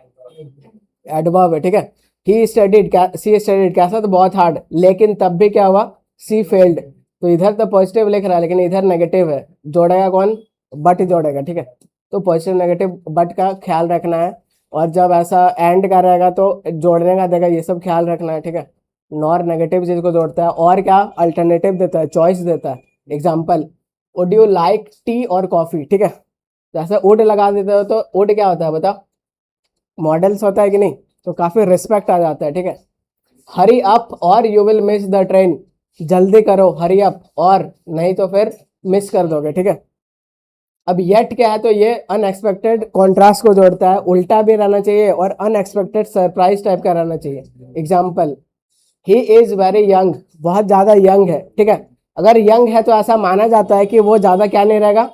एडवर्ब है, ठीक है। ही स्टडीड, सी स्टडीड कैसा, तो बहुत हार्ड, लेकिन तब भी क्या हुआ, सी फेल्ड। तो इधर तो पॉजिटिव लिख रहा है लेकिन इधर नेगेटिव है, जोड़ेगा कौन, बट जोड़ेगा, ठीक है। तो पॉजिटिव नेगेटिव बट का ख्याल रखना है, और जब ऐसा एंड का रहेगा तो जोड़ने का देगा, ये सब ख्याल रखना है, ठीक है। नॉर नेगेटिव चीज को जोड़ता है, और क्या अल्टरनेटिव देता है, चॉइस देता है। Example, would you like T और कॉफी, ठीक है। जैसे वुड लगा देते हो, तो वुड क्या होता है बताओ, मॉडल्स होता है कि नहीं, तो काफी रिस्पेक्ट आ जाता है, ठीक है। हरी अप और you will miss the train, जल्दी करो, हरी अप, और नहीं तो फिर मिस कर दोगे, ठीक है। अब येट क्या है, तो ये अनएक्सपेक्टेड कॉन्ट्रास्ट को जोड़ता है, उल्टा भी रहना चाहिए और अनएक्सपेक्टेड सरप्राइज टाइप का रहना चाहिए। Example, he is very young, बहुत ज्यादा यंग है, ठीक है। अगर यंग है तो ऐसा माना जाता है कि वो ज़्यादा क्या नहीं रहेगा,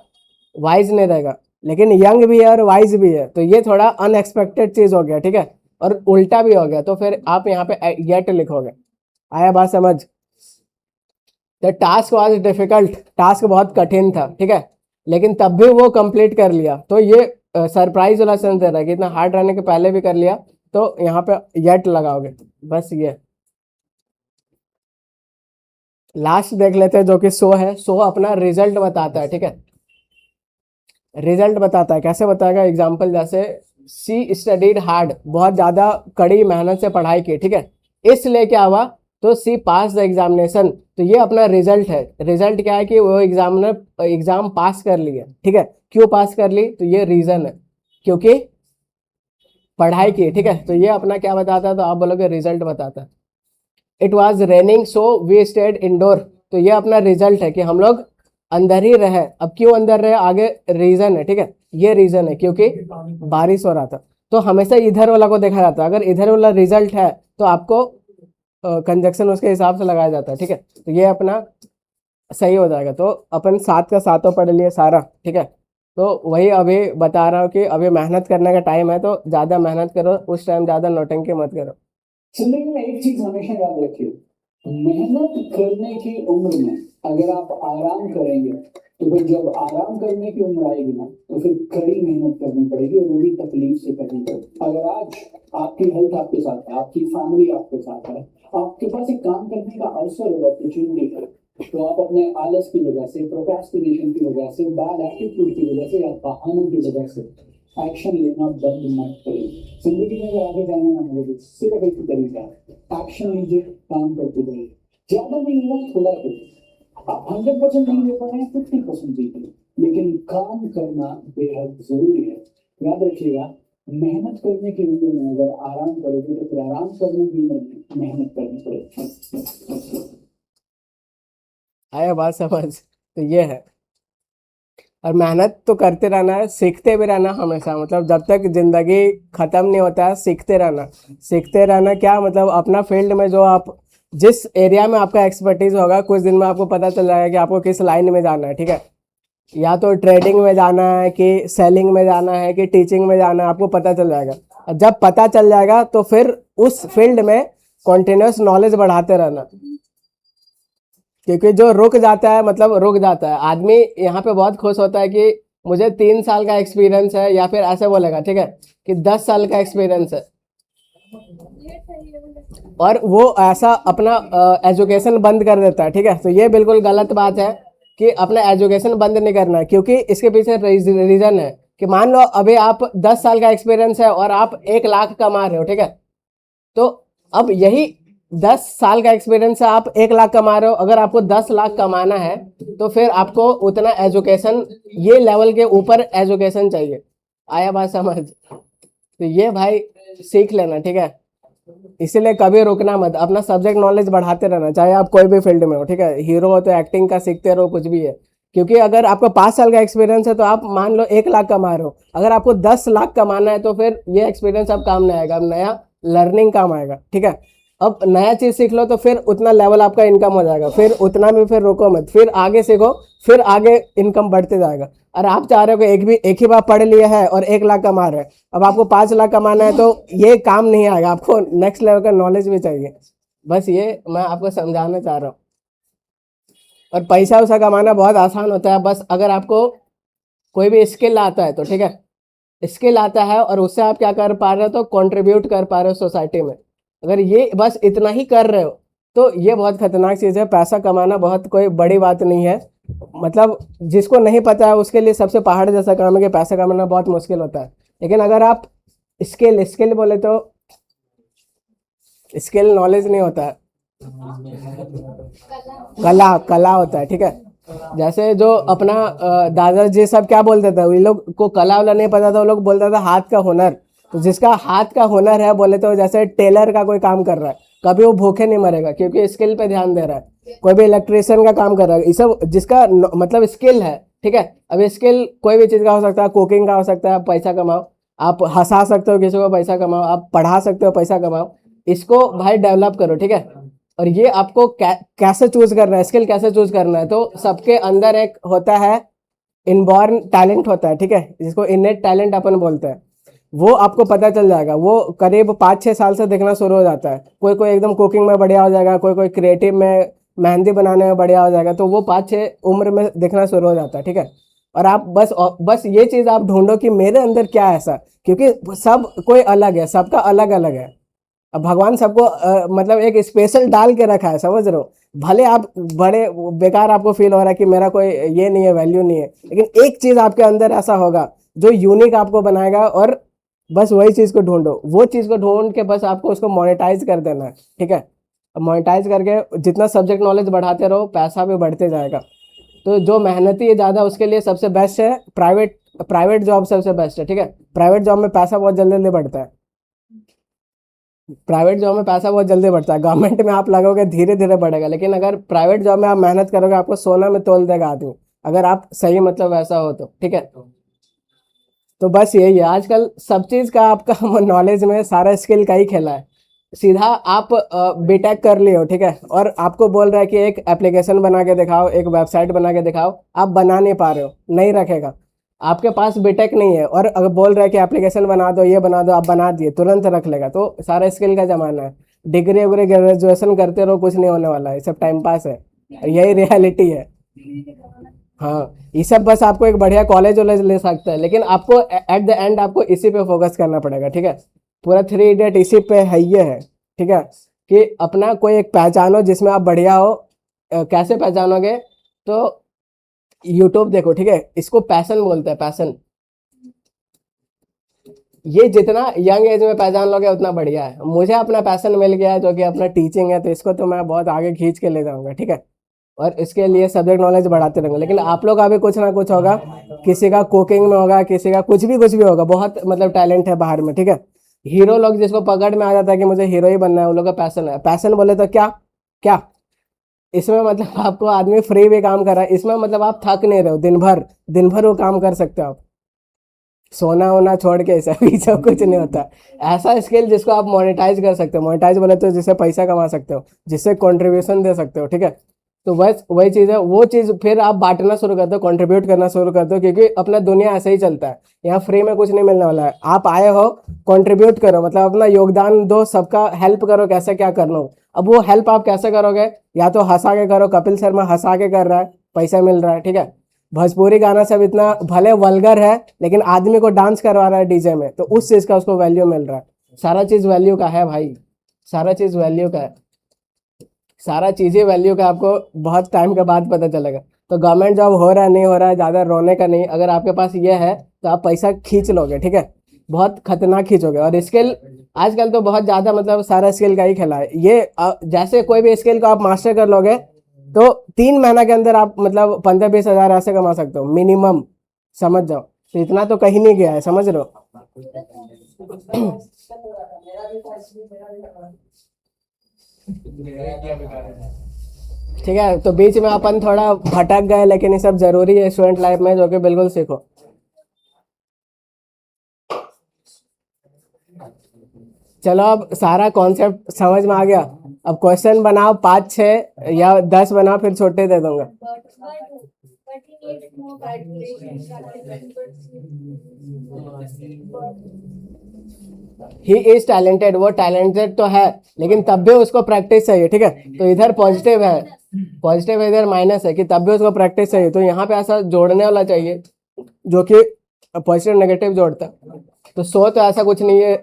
वाइज नहीं रहेगा, लेकिन यंग भी है और वाइज भी है, तो ये थोड़ा अनएक्सपेक्टेड चीज़ हो गया, ठीक है, और उल्टा भी हो गया, तो फिर आप यहाँ पे येट लिखोगे। आया बात समझ? The task was difficult, task बहुत कठिन था, ठीक है, लेकिन तब भी वो कंप्लीट कर लिया, तो ये सरप्राइज वाला सेंस दे रहा है कि इतना हार्ड रहने के पहले भी कर लिया, तो यहाँ पे येट लगाओगे, बस ये। लास्ट देख लेते हैं जो कि सो है। सो अपना रिजल्ट बताता है, ठीक है, रिजल्ट बताता है, कैसे बताएगा, एग्जाम्पल जैसे सी स्टडीड हार्ड, बहुत ज़्यादा कड़ी मेहनत से पढ़ाई की, ठीक है, इसलिए क्या हुआ, तो सी पास द एग्जामिनेशन, तो ये अपना रिजल्ट है। रिजल्ट क्या है कि वो एग्जाम पास कर लिया, ठीक है, क्यों पास कर ली, तो ये रीज़न है, क्योंकि पढ़ाई की, ठीक है, तो ये अपना क्या बताता है, तो आप बोलोगे रिजल्ट बताता है। It was raining so we stayed indoor, तो ये अपना रिजल्ट है कि हम लोग अंदर ही रहे। अब क्यों अंदर रहे, आगे रीजन है, ठीक है, ये रीजन है क्योंकि बारिश हो रहा था। तो हमेशा इधर वाला को देखा जाता है, अगर इधर वाला रिजल्ट है तो आपको कंजक्शन उसके हिसाब से लगाया जाता है, ठीक है, तो ये अपना सही हो जाएगा। तो अपन साथ का साथों पढ़ लिए सारा, ठीक है, तो वही अभी बता रहा हूँ कि अभी मेहनत करने का टाइम है, तो ज़्यादा मेहनत करो, उस टाइम ज़्यादा नौटंकी मत करो।
जिंदगी में एक चीज हमेशा याद रखिए, मेहनत करने की उम्र में अगर आप आराम करेंगे तो फिर जब आराम करने की उम्र आएगी ना, तो फिर कड़ी मेहनत करनी पड़ेगी, और वो भी तकलीफ से करनी पड़ेगी। अगर आज आपकी हेल्थ आपके साथ है, आपकी फैमिली आपके साथ है, आपके पास एक काम करने का अवसर है, अपॉर्चुनिटी है, तो आप अपने आलस की वजह से, प्रोक्रेस्टिनेशन की वजह से, बैड एटीट्यूड की वजह से या बहानों की वजह से एक्शन लेना बंद मत करिए। जिंदगी में अगर आगे जाना ना मुझे सिर्फ एक ही तरीका है, एक्शन लीजिए, काम करते रहिए, ज्यादा नहीं होगा थोड़ा करिए। आप 100% नहीं दे पा रहे हैं, 50% दीजिए, लेकिन काम करना बेहद जरूरी है। याद रखिएगा, मेहनत करने की उम्र में अगर आराम करोगे तो फिर आराम करने की उम्र में मेहनत करनी पड़ेगी।
आया बात समझ? तो ये है, और मेहनत तो करते रहना है, सीखते भी रहना हमेशा, मतलब जब तक जिंदगी खत्म नहीं होता है सीखते रहना। सीखते रहना क्या मतलब, अपना फील्ड में जो आप जिस एरिया में आपका एक्सपर्टीज होगा, कुछ दिन में आपको पता चल जाएगा कि आपको किस लाइन में जाना है, ठीक है, या तो ट्रेडिंग में जाना है कि सेलिंग में जाना है कि टीचिंग में जाना है, आपको पता चल जाएगा। और जब पता चल जाएगा तो फिर उस फील्ड में कॉन्टिन्यूस नॉलेज बढ़ाते रहना, क्योंकि जो रुक जाता है मतलब रुक जाता है। आदमी यहाँ पे बहुत खुश होता है कि मुझे 3 साल का एक्सपीरियंस है, या फिर ऐसे बोलेगा, ठीक है, कि 10 साल का एक्सपीरियंस है, और वो ऐसा अपना एजुकेशन बंद कर देता है, ठीक है, तो ये बिल्कुल गलत बात है कि अपना एजुकेशन बंद नहीं करना है, क्योंकि इसके पीछे रीज़न है कि मान लो अभी आप 10 साल का एक्सपीरियंस है और आप 1 लाख कमा रहे हो, ठीक है, तो अब यही 10 साल का एक्सपीरियंस है, आप 1 लाख कमा रहे हो, अगर आपको 10 लाख कमाना है तो फिर आपको उतना एजुकेशन, ये लेवल के ऊपर एजुकेशन चाहिए। आया बात समझ? तो ये भाई सीख लेना, ठीक है, इसीलिए कभी रुकना मत, अपना सब्जेक्ट नॉलेज बढ़ाते रहना, चाहे आप कोई भी फील्ड में हो, ठीक है, हीरो हो तो एक्टिंग का सीखते रहो, कुछ भी है, क्योंकि अगर आपको 5 साल का एक्सपीरियंस है तो आप मान लो 1 लाख कमा रहे हो, अगर आपको 10 लाख कमाना है तो फिर ये एक्सपीरियंस अब काम नहीं आएगा, अब नया लर्निंग काम आएगा, ठीक है, अब नया चीज़ सीख लो तो फिर उतना लेवल आपका इनकम हो जाएगा, फिर उतना में फिर रुको मत, फिर आगे सीखो, फिर आगे इनकम बढ़ते जाएगा। और आप चाह रहे हो कि एक ही बार पढ़ लिया है और 1 लाख कमा रहे हैं, अब आपको 5 लाख कमाना है, तो ये काम नहीं आएगा, आपको नेक्स्ट लेवल का नॉलेज भी चाहिए। बस ये मैं आपको समझाना चाह रहा हूँ। और पैसा वैसा कमाना बहुत आसान होता है, बस अगर आपको कोई भी स्किल आता है तो, ठीक है, स्किल आता है और उससे आप क्या कर पा रहे हो, तो कंट्रीब्यूट कर पा रहे हो सोसाइटी में। अगर ये बस इतना ही कर रहे हो तो ये बहुत खतरनाक चीज़ है। पैसा कमाना बहुत कोई बड़ी बात नहीं है, मतलब जिसको नहीं पता है उसके लिए सबसे पहाड़ जैसा काम है कि पैसा कमाना बहुत मुश्किल होता है। लेकिन अगर आप स्किल बोले तो स्किल नॉलेज नहीं होता है, कला होता है, ठीक है। जैसे जो अपना दादाजी सब क्या बोलते थे, वे लोग को कला वाला नहीं पता था, वो लोग बोलता था हाथ का हुनर। तो जिसका हाथ का हुनर है बोले तो जैसे टेलर का कोई काम कर रहा है, कभी वो भूखे नहीं मरेगा क्योंकि स्किल पे ध्यान दे रहा है। कोई भी इलेक्ट्रिशियन का काम कर रहा है, ये सब जिसका मतलब स्किल है, ठीक है। अब स्किल कोई भी चीज़ का हो सकता है, कुकिंग का हो सकता है, पैसा कमाओ, आप हंसा सकते हो किसी को पैसा कमाओ, आप पढ़ा सकते हो पैसा कमाओ, इसको भाई डेवलप करो, ठीक है। और ये आपको कैसे चूज करना है, स्किल कैसे चूज करना है, तो सबके अंदर एक होता है इनबॉर्न टैलेंट होता है, ठीक है, जिसको इनेट टैलेंट अपन बोलते हैं। वो आपको पता चल जाएगा, वो करीब 5-6 साल से दिखना शुरू हो जाता है। कोई कोई एकदम कुकिंग में बढ़िया हो जाएगा, कोई कोई क्रिएटिव में, मेहंदी बनाने में बढ़िया हो जाएगा, तो वो 5-6 उम्र में दिखना शुरू हो जाता है, ठीक है। और आप बस ये चीज़ आप ढूंढो कि मेरे अंदर क्या है ऐसा, क्योंकि सब कोई अलग है, सबका अलग अलग है। अब भगवान सबको मतलब एक स्पेशल डाल के रखा है, समझ रहे हो। भले आप बड़े बेकार आपको फील हो रहा है कि मेरा कोई ये नहीं है, वैल्यू नहीं है, लेकिन एक चीज़ आपके अंदर ऐसा होगा जो यूनिक आपको बनाएगा, और बस वही चीज़ को ढूंढो। वो चीज़ को ढूंढ के बस आपको उसको मोनेटाइज कर देना है, ठीक है। अब मोनेटाइज करके जितना सब्जेक्ट नॉलेज बढ़ाते रहो, पैसा भी बढ़ते जाएगा। तो जो मेहनती है ज़्यादा, उसके लिए सबसे बेस्ट है प्राइवेट जॉब, सबसे बेस्ट है, ठीक है। प्राइवेट जॉब में पैसा बहुत जल्दी जल्दी बढ़ता है, प्राइवेट जॉब में पैसा बहुत जल्दी बढ़ता है। गवर्नमेंट में आप लगोगे धीरे धीरे बढ़ेगा, लेकिन अगर प्राइवेट जॉब में आप मेहनत करोगे, आपको सोना में तोल देगा आदमी, अगर आप सही मतलब वैसा हो तो, ठीक है। तो बस यही है, आजकल सब चीज़ का आपका नॉलेज में सारा स्किल का ही खेला है। सीधा आप बीटेक कर लिए हो, ठीक है, और आपको बोल रहा है कि एक एप्लीकेशन बना के दिखाओ, एक वेबसाइट बना के दिखाओ, आप बना नहीं पा रहे हो, नहीं रखेगा। आपके पास बीटेक नहीं है और अगर बोल रहा है कि एप्लीकेशन बना दो, ये बना दो, आप बना दिए, तुरंत रख लेगा। तो सारा स्किल का ज़माना है। डिग्री वगैरह ग्रेजुएशन करते रहो, कुछ नहीं होने वाला है, सब टाइम पास है, यही रियलिटी है। हाँ, ये सब बस आपको एक बढ़िया कॉलेज वॉलेज ले सकता है, लेकिन आपको एट द एंड आपको इसी पे फोकस करना पड़ेगा, ठीक है। पूरा 3 इडियट इसी पे है, ये है, ठीक है, कि अपना कोई एक पहचानो जिसमें आप बढ़िया हो। कैसे पहचानोगे, तो यूट्यूब देखो, ठीक है, इसको पैशन बोलते हैं, पैशन। ये जितना यंग एज में पहचान लोगे उतना बढ़िया है। मुझे अपना पैशन मिल गया है, जो कि अपना टीचिंग है, तो इसको तो मैं बहुत आगे खींच के ले जाऊंगा, ठीक है। और इसके लिए सब्जेक्ट नॉलेज बढ़ाते रहेंगे। लेकिन आप लोग का भी कुछ ना कुछ होगा, किसी का कुकिंग में होगा, किसी का कुछ भी होगा, बहुत मतलब टैलेंट है बाहर में, ठीक है। हीरो लोग जिसको पकड़ में आ जाता है कि मुझे हीरो ही बनना है, वो लोग का पैशन है। पैशन बोले तो क्या क्या इसमें मतलब आपको आदमी फ्री भी काम कर रहा है, इसमें मतलब आप थक नहीं रहे हो, दिन भर वो काम कर सकते हो आप, सोना वोना छोड़ के, सब कुछ नहीं होता। ऐसा स्किल जिसको आप मोनेटाइज कर सकते हो, मोनेटाइज बोले तो जिससे पैसा कमा सकते हो, जिससे कंट्रीब्यूशन दे सकते हो, ठीक है। तो बस वही चीज़ है, वो चीज़ फिर आप बांटना शुरू कर दो, कंट्रीब्यूट करना शुरू कर दो, क्योंकि अपना दुनिया ऐसे ही चलता है। यहाँ फ्री में कुछ नहीं मिलने वाला है। आप आए हो, कंट्रीब्यूट करो, मतलब अपना योगदान दो, सबका हेल्प करो, कैसे क्या करना हो। अब वो हेल्प आप कैसे करोगे, या तो हंसा के करो, कपिल शर्मा हंसा के कर रहा है, पैसा मिल रहा है, ठीक है। भोजपुरी गाना सब इतना भले वल्गर है, लेकिन आदमी को डांस करवा रहा है डीजे में, तो उस चीज़ का उसको वैल्यू मिल रहा है। सारा चीज़ वैल्यू का है भाई, सारा चीज़ वैल्यू का है, सारा चीज़ें वैल्यू का आपको बहुत टाइम के बाद पता चलेगा। तो गवर्नमेंट जॉब हो रहा है नहीं हो रहा है, ज़्यादा रोने का नहीं। अगर आपके पास ये है तो आप पैसा खींच लोगे, ठीक है, बहुत खतरनाक खींचोगे। और स्किल आजकल तो बहुत ज़्यादा मतलब सारा स्किल का ही खेला है ये। जैसे कोई भी स्किल को आप मास्टर कर लोगे तो 3 महीना के अंदर आप मतलब 15-20 हज़ार ऐसे कमा सकते हो मिनिमम, समझ जाओ। तो इतना तो कहीं नहीं गया है, समझ रहे हो। ठीक है, तो बीच में अपन थोड़ा भटक गए, लेकिन ये सब जरूरी है स्टूडेंट लाइफ में, जो कि बिल्कुल सीखो। चलो, अब सारा कॉन्सेप्ट समझ में आ गया। अब क्वेश्चन बनाओ 5-6 या 10 बनाओ, फिर छोटे दे दूंगा।
But he needs more calculation,
he is talented, वो टैलेंटेड तो है, लेकिन तब भी उसको प्रैक्टिस चाहिए, ठीक है। तो इधर पॉजिटिव है, पॉजिटिव इधर माइनस है कि तब भी उसको प्रैक्टिस चाहिए। तो यहाँ पे ऐसा जोड़ने वाला चाहिए जो कि पॉजिटिव नेगेटिव जोड़ता है। तो तो ऐसा कुछ नहीं है,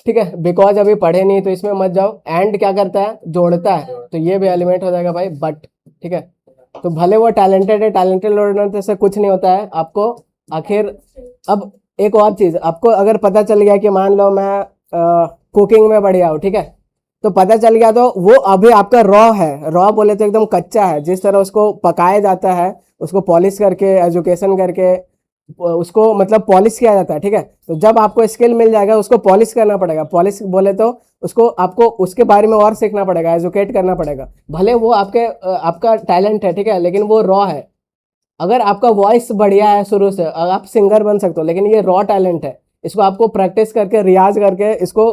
ठीक है। बिकॉज अभी पढ़े नहीं तो इसमें मत जाओ। एंड क्या करता है, जोड़ता है, तो ये भी एलिमेंट हो जाएगा भाई, बट, ठीक है। तो भले वो टैलेंटेड है, टैलेंटेड जोड़ने से कुछ नहीं होता है आपको आखिर। अब एक और चीज़, आपको अगर पता चल गया कि मान लो मैं कुकिंग में बढ़िया हूँ, ठीक है, तो पता चल गया, तो वो अभी आपका रॉ है। रॉ बोले तो एकदम कच्चा है, जिस तरह उसको पकाया जाता है, उसको पॉलिश करके, एजुकेशन करके उसको मतलब पॉलिश किया जाता है, ठीक है। तो जब आपको स्किल मिल जाएगा, उसको पॉलिश करना पड़ेगा। पॉलिश बोले तो उसको आपको उसके बारे में और सीखना पड़ेगा, एजुकेट करना पड़ेगा। भले वो आपका टैलेंट है, ठीक है, लेकिन वो रॉ है। अगर आपका वॉइस बढ़िया है शुरू से, आप सिंगर बन सकते हो, लेकिन ये रॉ टैलेंट है। इसको आपको प्रैक्टिस करके, रियाज करके इसको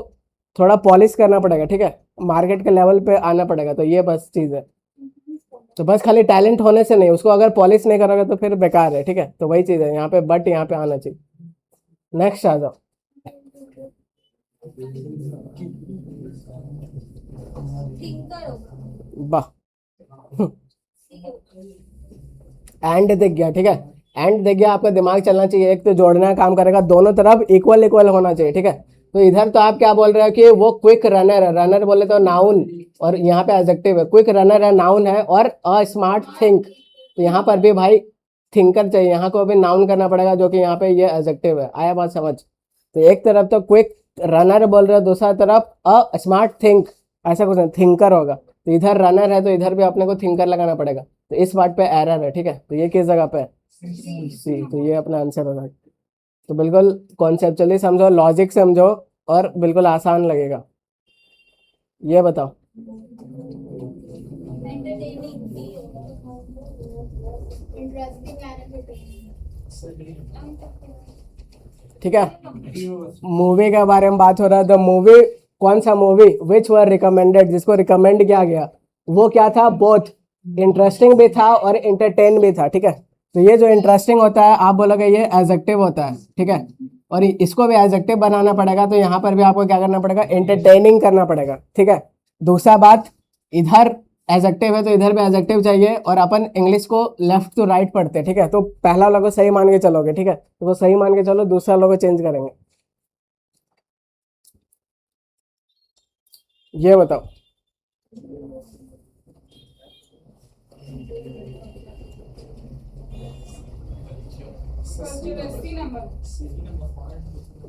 थोड़ा पॉलिश करना पड़ेगा, ठीक है, मार्केट के लेवल पे आना पड़ेगा। तो ये बस चीज़ है। तो बस खाली टैलेंट होने से नहीं, उसको अगर पॉलिश नहीं करोगे तो फिर बेकार है, ठीक है। तो वही चीज़ है यहाँ पे, बट यहाँ पे आना चाहिए। नेक्स्ट आ जाओ।
थिंकर होगा।
वाह,
ठीक है।
एंड दिख गया, ठीक है। एंड दिख गया, आपका दिमाग चलना चाहिए, एक तो जोड़ना का काम करेगा, दोनों तरफ इक्वल इक्वल होना चाहिए, ठीक है। तो इधर तो आप क्या बोल रहे हो कि वो क्विक रनर है, रनर बोले तो नाउन, और यहाँ पे एडजेक्टिव है, क्विक रनर है नाउन है, और अ स्मार्ट थिंक, तो यहाँ पर भी भाई थिंकर चाहिए, यहाँ को भी नाउन करना पड़ेगा, जो कि यहाँ पे ये एडजेक्टिव है। आया बात समझ? तो एक तरफ तो क्विक रनर बोल रहे हो, दूसरा तरफ अ स्मार्ट थिंक, ऐसा कुछ नहीं, थिंकर होगा। तो इधर रनर है तो इधर भी अपने को थिंकर लगाना पड़ेगा। तो इस पार्ट पे एरर है, ठीक है। तो ये किस जगह पे है? सी। तो ये अपना आंसर होगा। तो बिल्कुल कॉन्सेप्चुअली समझो, लॉजिक समझो, और बिल्कुल आसान लगेगा। ये बताओ।
एंटरटेनिंग भी होगा। Interesting and entertaining.
ठीक है, मूवी के बारे में बात हो रहा है। तो मूवी, कौन सा मूवी विच वर रिकमेंडेड, जिसको रिकमेंड किया गया, वो क्या था? बोथ इंटरेस्टिंग भी था और इंटरटेन भी था, ठीक है। तो ये जो इंटरेस्टिंग होता है, आप बोलोगे ये एडजेक्टिव होता है, ठीक है, और इसको भी एडजेक्टिव बनाना पड़ेगा। तो यहाँ पर भी आपको क्या करना पड़ेगा? एंटरटेनिंग करना पड़ेगा, ठीक है। दूसरा बात, इधर एडजेक्टिव है तो इधर भी एडजेक्टिव चाहिए, और अपन इंग्लिश को लेफ्ट टू राइट पढ़ते हैं, ठीक है। तो पहला लोगो सही मान के चलोगे, ठीक है, तो वो सही मान के चलो, दूसरा लोगो चेंज करेंगे। ये बताओ।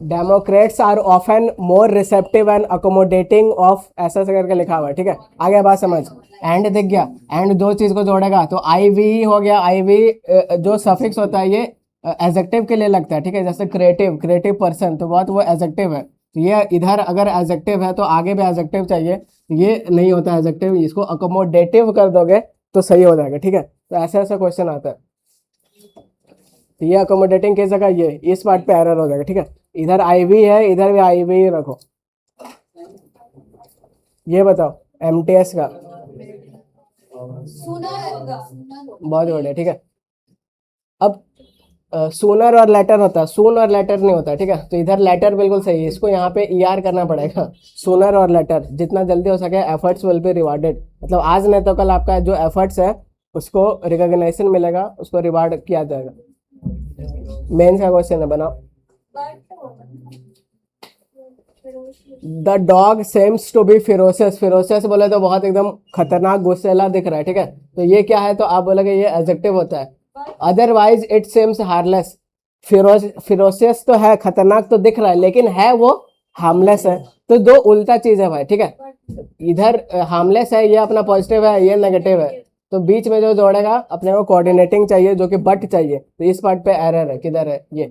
Democrats are often more receptive and accommodating of, ऐसा ऐसा करके लिखा हुआ है, ठीक है। आगे बात समझ। एंड दिख गया, एंड दो चीज को जोड़ेगा, तो आई वी हो गया। आई वी जो सफिक्स होता है ये एडजेक्टिव के लिए लगता है, ठीक है। जैसे क्रिएटिव, क्रिएटिव पर्सन, तो बहुत वो एडजेक्टिव है। तो ये इधर अगर एडजेक्टिव है तो आगे भी एडजेक्टिव चाहिए, तो ये नहीं होता एडजेक्टिव, इसको अकोमोडेटिव कर दोगे तो सही हो जाएगा, ठीक है। तो ऐसा ऐसा क्वेश्चन आता है। तो ये अकोमोडेटिंग किस जगह, ये इस पार्ट पे एरर हो जाएगा, ठीक है। इधर आई वी है, इधर भी आई वी रखो। ये बताओ एमटीएस का।
सुनर होगा।
बहुत बढ़िया, ठीक है। अब सूनर और लेटर होता है, सून और लेटर नहीं होता, ठीक है। तो इधर लेटर बिल्कुल सही है, इसको यहाँ पे ईआर करना पड़ेगा। सूनर और लेटर, जितना जल्दी हो सके, एफर्ट्स विल बी रिवार्डेड। मतलब आज नहीं तो कल आपका जो एफर्ट्स है उसको रिकॉग्निशन मिलेगा, उसको रिवार्ड किया जाएगा। मेंस का क्वेश्चन है, बनाओ। The dog seems to be ferocious. Ferocious बोले तो बहुत एकदम खतरनाक, गुस्सैला दिख रहा है, ठीक है। तो ये क्या है? तो आप बोलोगे ये एडजेक्टिव होता है। Otherwise it seems harmless. Ferocious तो है, खतरनाक तो दिख रहा है, लेकिन है वो हार्मलेस है। तो दो उल्टा चीज है भाई, ठीक है। इधर हार्मलेस है, ये अपना पॉजिटिव है, ये नेगेटिव है। तो बीच में जो जोड़ेगा अपने को कोऑर्डिनेटिंग चाहिए, जो कि बट चाहिए। तो इस पार्ट पे एरर है, किधर है ये,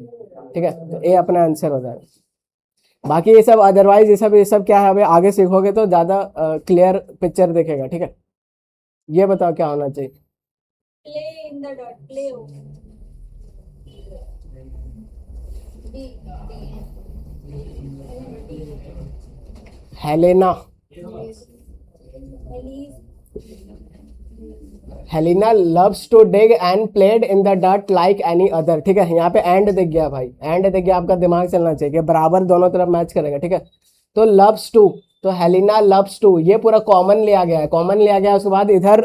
ठीक है। तो ये अपना आंसर हो जाएगा। बाकी ये सब अदरवाइज, ये सब क्या है, अभी आगे सीखोगे तो ज्यादा क्लियर पिक्चर दिखेगा, ठीक है। ये बताओ क्या होना चाहिए?
प्ले इन द डॉट, प्ले हो।
Helena. Helena loves to dig and played in the dirt like any other, ठीक है। यहाँ पे एंड दिख गया भाई, एंड दिख गया, आपका दिमाग चलना चाहिए कि बराबर दोनों तरफ मैच करेगा, ठीक है। तो लव्स टू, तो हेलिना लव्स टू, ये पूरा कॉमन लिया गया है, कॉमन लिया गया है। उसके बाद इधर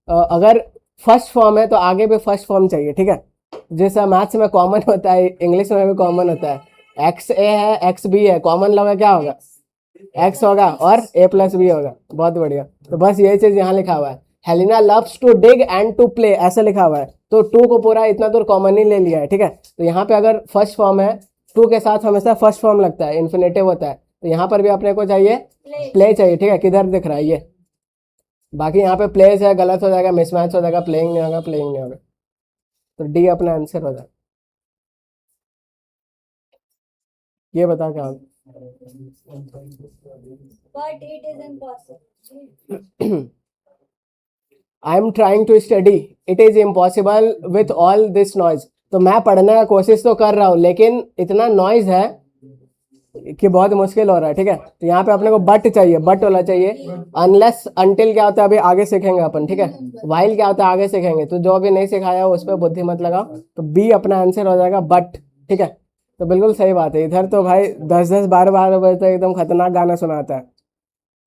अगर फर्स्ट फॉर्म है तो आगे भी फर्स्ट फॉर्म चाहिए, ठीक है। जैसा मैथ्स में कॉमन होता है, इंग्लिश में भी कॉमन होता है। एक्स ए है, एक्स बी है, कॉमन लगा क्या होगा? एक्स होगा और ए प्लस बी होगा। बहुत बढ़िया। तो बस यही चीज यहाँ लिखा हुआ है, Helena loves to dig and to play, ऐसा लिखा हुआ है। तो टू को पूरा इतना दूर कॉमन ही ले लिया है, ठीक है। तो यहाँ पे अगर फर्स्ट फॉर्म है, टू के साथ हमेशा फर्स्ट फॉर्म लगता है, इन्फिनेटिव होता है। तो यहाँ पर भी अपने को चाहिए प्ले चाहिए, ठीक है। किधर दिख रहा है ये? बाकी यहाँ पे प्लेस है, गलत हो जाएगा, मिसमैच हो जाएगा, प्लेइंग नहीं होगा, प्लेइंग नहीं होगा। तो डी अपना आंसर हो जाएगा। ये बता क्या होगा?
But it is impossible.
I am trying to study, it is impossible with all this noise. तो मैं पढ़ने का कोशिश तो कर रहा हूँ, लेकिन इतना नॉइज है, कि बहुत मुश्किल हो रहा है, ठीक है। तो यहाँ पे अपने को बट चाहिए, बट होना चाहिए। अनलेस अनटिल क्या होता है अभी आगे सीखेंगे अपन, ठीक है। वाइल क्या होता है आगे सीखेंगे, तो जो अभी नहीं सिखाया हो उस पर बुद्धि मत लगाओ। तो बी अपना आंसर हो जाएगा बट, ठीक है। तो बिल्कुल सही बात है। इधर तो भाई 10-10 12-12 बजे तक एकदम खतरनाक गाना सुनाता है।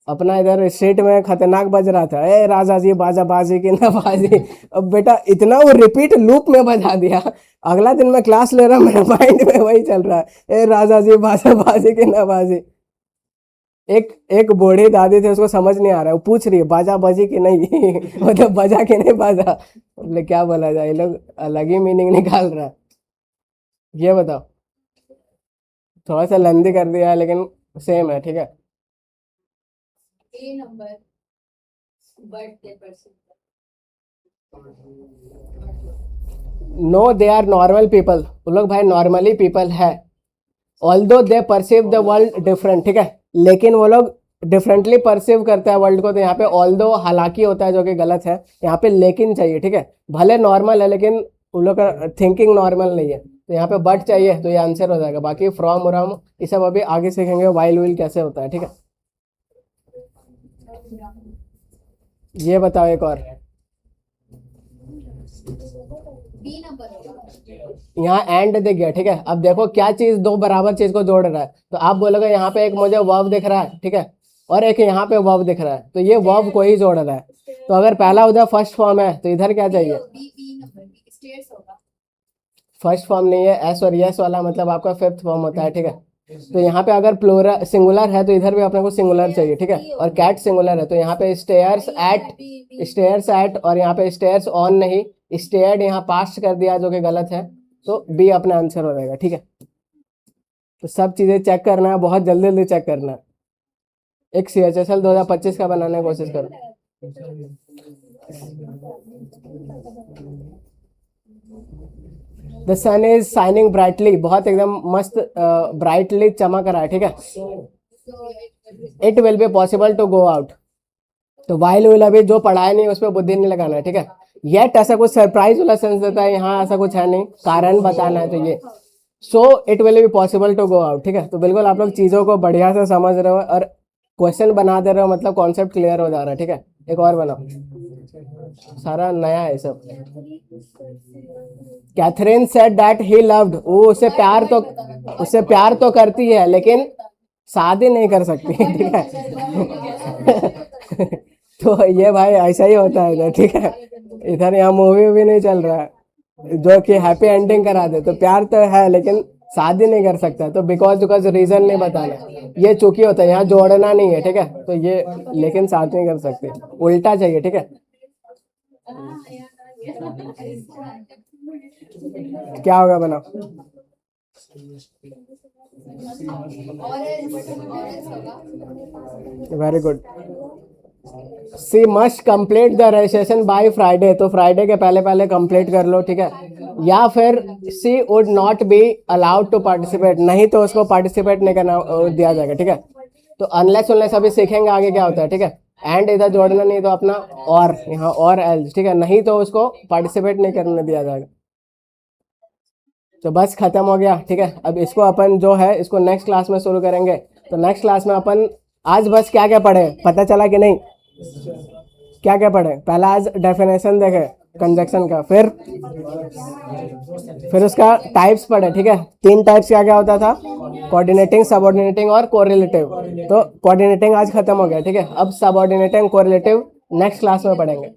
अपना इधर स्ट्रीट में खतरनाक बज रहा था, ए राजा जी बाजा बाजी की नवाजी। अब बेटा इतना वो रिपीट लूप में बजा दिया, अगला दिन मैं क्लास ले रहा हूं, मेरे माइंड में वही चल रहा है, ए राजा जी बाजा बाजी की नवाजी। एक बूढ़ी दादी थी, उसको समझ नहीं आ रहा है, वो पूछ रही है बाजा बाजी की नहीं मतलब बजा के नहीं बाजा। मतलब क्या बोला जाए, ये लोग अलग ही मीनिंग निकाल रहा है। ये बताओ, थोड़ा सा लंदी कर दिया है लेकिन सेम है, ठीक है।
A number, but they perceive.
No they are normal people, वो लोग भाई नॉर्मली पीपल है। Although they perceive the world different, ठीक है। लेकिन वो लोग डिफरेंटली परसीव करते हैं वर्ल्ड को। तो यहाँ पे ऑल्दो हालांकि होता है जो कि गलत है, यहाँ पे लेकिन चाहिए, ठीक है। भले नॉर्मल है लेकिन उन लोग का थिंकिंग नॉर्मल नहीं है, तो यहाँ पे बट चाहिए, तो ये आंसर हो जाएगा। बाकी फ्रॉम उरम ये सब अभी आगे सीखेंगे, वाइल विल कैसे होता है, ठीक है। ये बताओ एक और,
B number होगा।
यहाँ एंड दिख गया, ठीक है। अब देखो क्या चीज दो बराबर चीज को जोड़ रहा है, तो आप बोलोगे यहाँ पे एक मुझे वर्ब दिख रहा है, ठीक है, और एक यहाँ पे वर्ब दिख रहा है, तो ये वर्ब को ही जोड़ रहा है। तो अगर पहला उधर फर्स्ट फॉर्म है तो इधर क्या चाहिए,
B number, stairs होगा।
फर्स्ट फॉर्म नहीं है, एस और यस वाला मतलब आपका फिफ्थ फॉर्म होता है, ठीक है। तो यहाँ पे अगर प्लूरल सिंगुलर है तो इधर भी अपने को सिंगुलर चाहिए, ठीक है। और कैट सिंगुलर है तो यहाँ पे स्टेयर्स एट, और यहाँ पे स्टेयर्स ऑन नहीं, स्टेयर्ड यहाँ पास्ट कर दिया जो कि गलत है, तो बी अपना आंसर हो जाएगा, ठीक है। तो सब चीजें चेक करना है, बहुत जल्दी जल्दी चेक करना है। एक CHSL 2025 का बनाने की कोशिश करो। The sun is shining brightly, बहुत एकदम मस्त ब्राइटली चमक रहा है, ठीक है। It will be possible to go out, तो वाइल विल अभी जो पढ़ाया नहीं उस पर बुद्धि नहीं लगाना है, ठीक है। येट ऐसा कुछ सरप्राइज वाला सेंस देता है, यहाँ ऐसा कुछ है नहीं, कारण बताना है, तो ये so it will be possible to go out, ठीक है। तो बिल्कुल आप लोग चीज़ों को बढ़िया से समझ रहे हो और क्वेश्चन बना दे रहे हो, मतलब कॉन्सेप्ट क्लियर हो जा रहा है, ठीक है। एक और बनाओ, सारा नया है सब। Catherine said that he loved, वो उससे प्यार तो करती है लेकिन शादी नहीं कर सकती, ठीक है। तो ये भाई ऐसा ही होता है इधर, ठीक है। इधर यहाँ मूवी भी नहीं चल रहा है जो कि हैप्पी एंडिंग करा दे, तो प्यार तो है लेकिन शादी नहीं कर सकता, तो बिकॉज रीजन नहीं बताना, ये चूकी होता है, यहाँ जोड़ना नहीं है, ठीक है। तो ये लेकिन शादी नहीं कर सकते, उल्टा चाहिए, ठीक है। क्या होगा बनाओ, very good. She must complete the registration by Friday, तो फ्राइडे के पहले पहले कंप्लीट कर लो, ठीक है। या फिर she would not be allowed to participate, नहीं तो उसको पार्टिसिपेट नहीं करना दिया जाएगा, ठीक है। तो अनलेस उनलेस अभी सीखेंगे आगे क्या होता है, ठीक है। एंड इधर जोड़ना नहीं तो अपना और यहाँ और एल्स, ठीक है, नहीं तो उसको पार्टिसिपेट नहीं करने दिया जाएगा। तो बस खत्म हो गया, ठीक है। अब इसको अपन जो है इसको नेक्स्ट क्लास में शुरू करेंगे। तो नेक्स्ट क्लास में अपन आज बस क्या क्या पढ़े, पता चला कि नहीं, क्या क्या पढ़े। पहला आज डेफिनेशन देखे कंजक्शन का, फिर उसका टाइप्स पढ़े, ठीक है। 3 टाइप्स क्या क्या होता था, कोऑर्डिनेटिंग, सबऑर्डिनेटिंग और कोरिलेटिव। तो कोऑर्डिनेटिंग आज खत्म हो गया, ठीक है। अब सबऑर्डिनेटिंग कोरिलेटिव नेक्स्ट क्लास में पढ़ेंगे।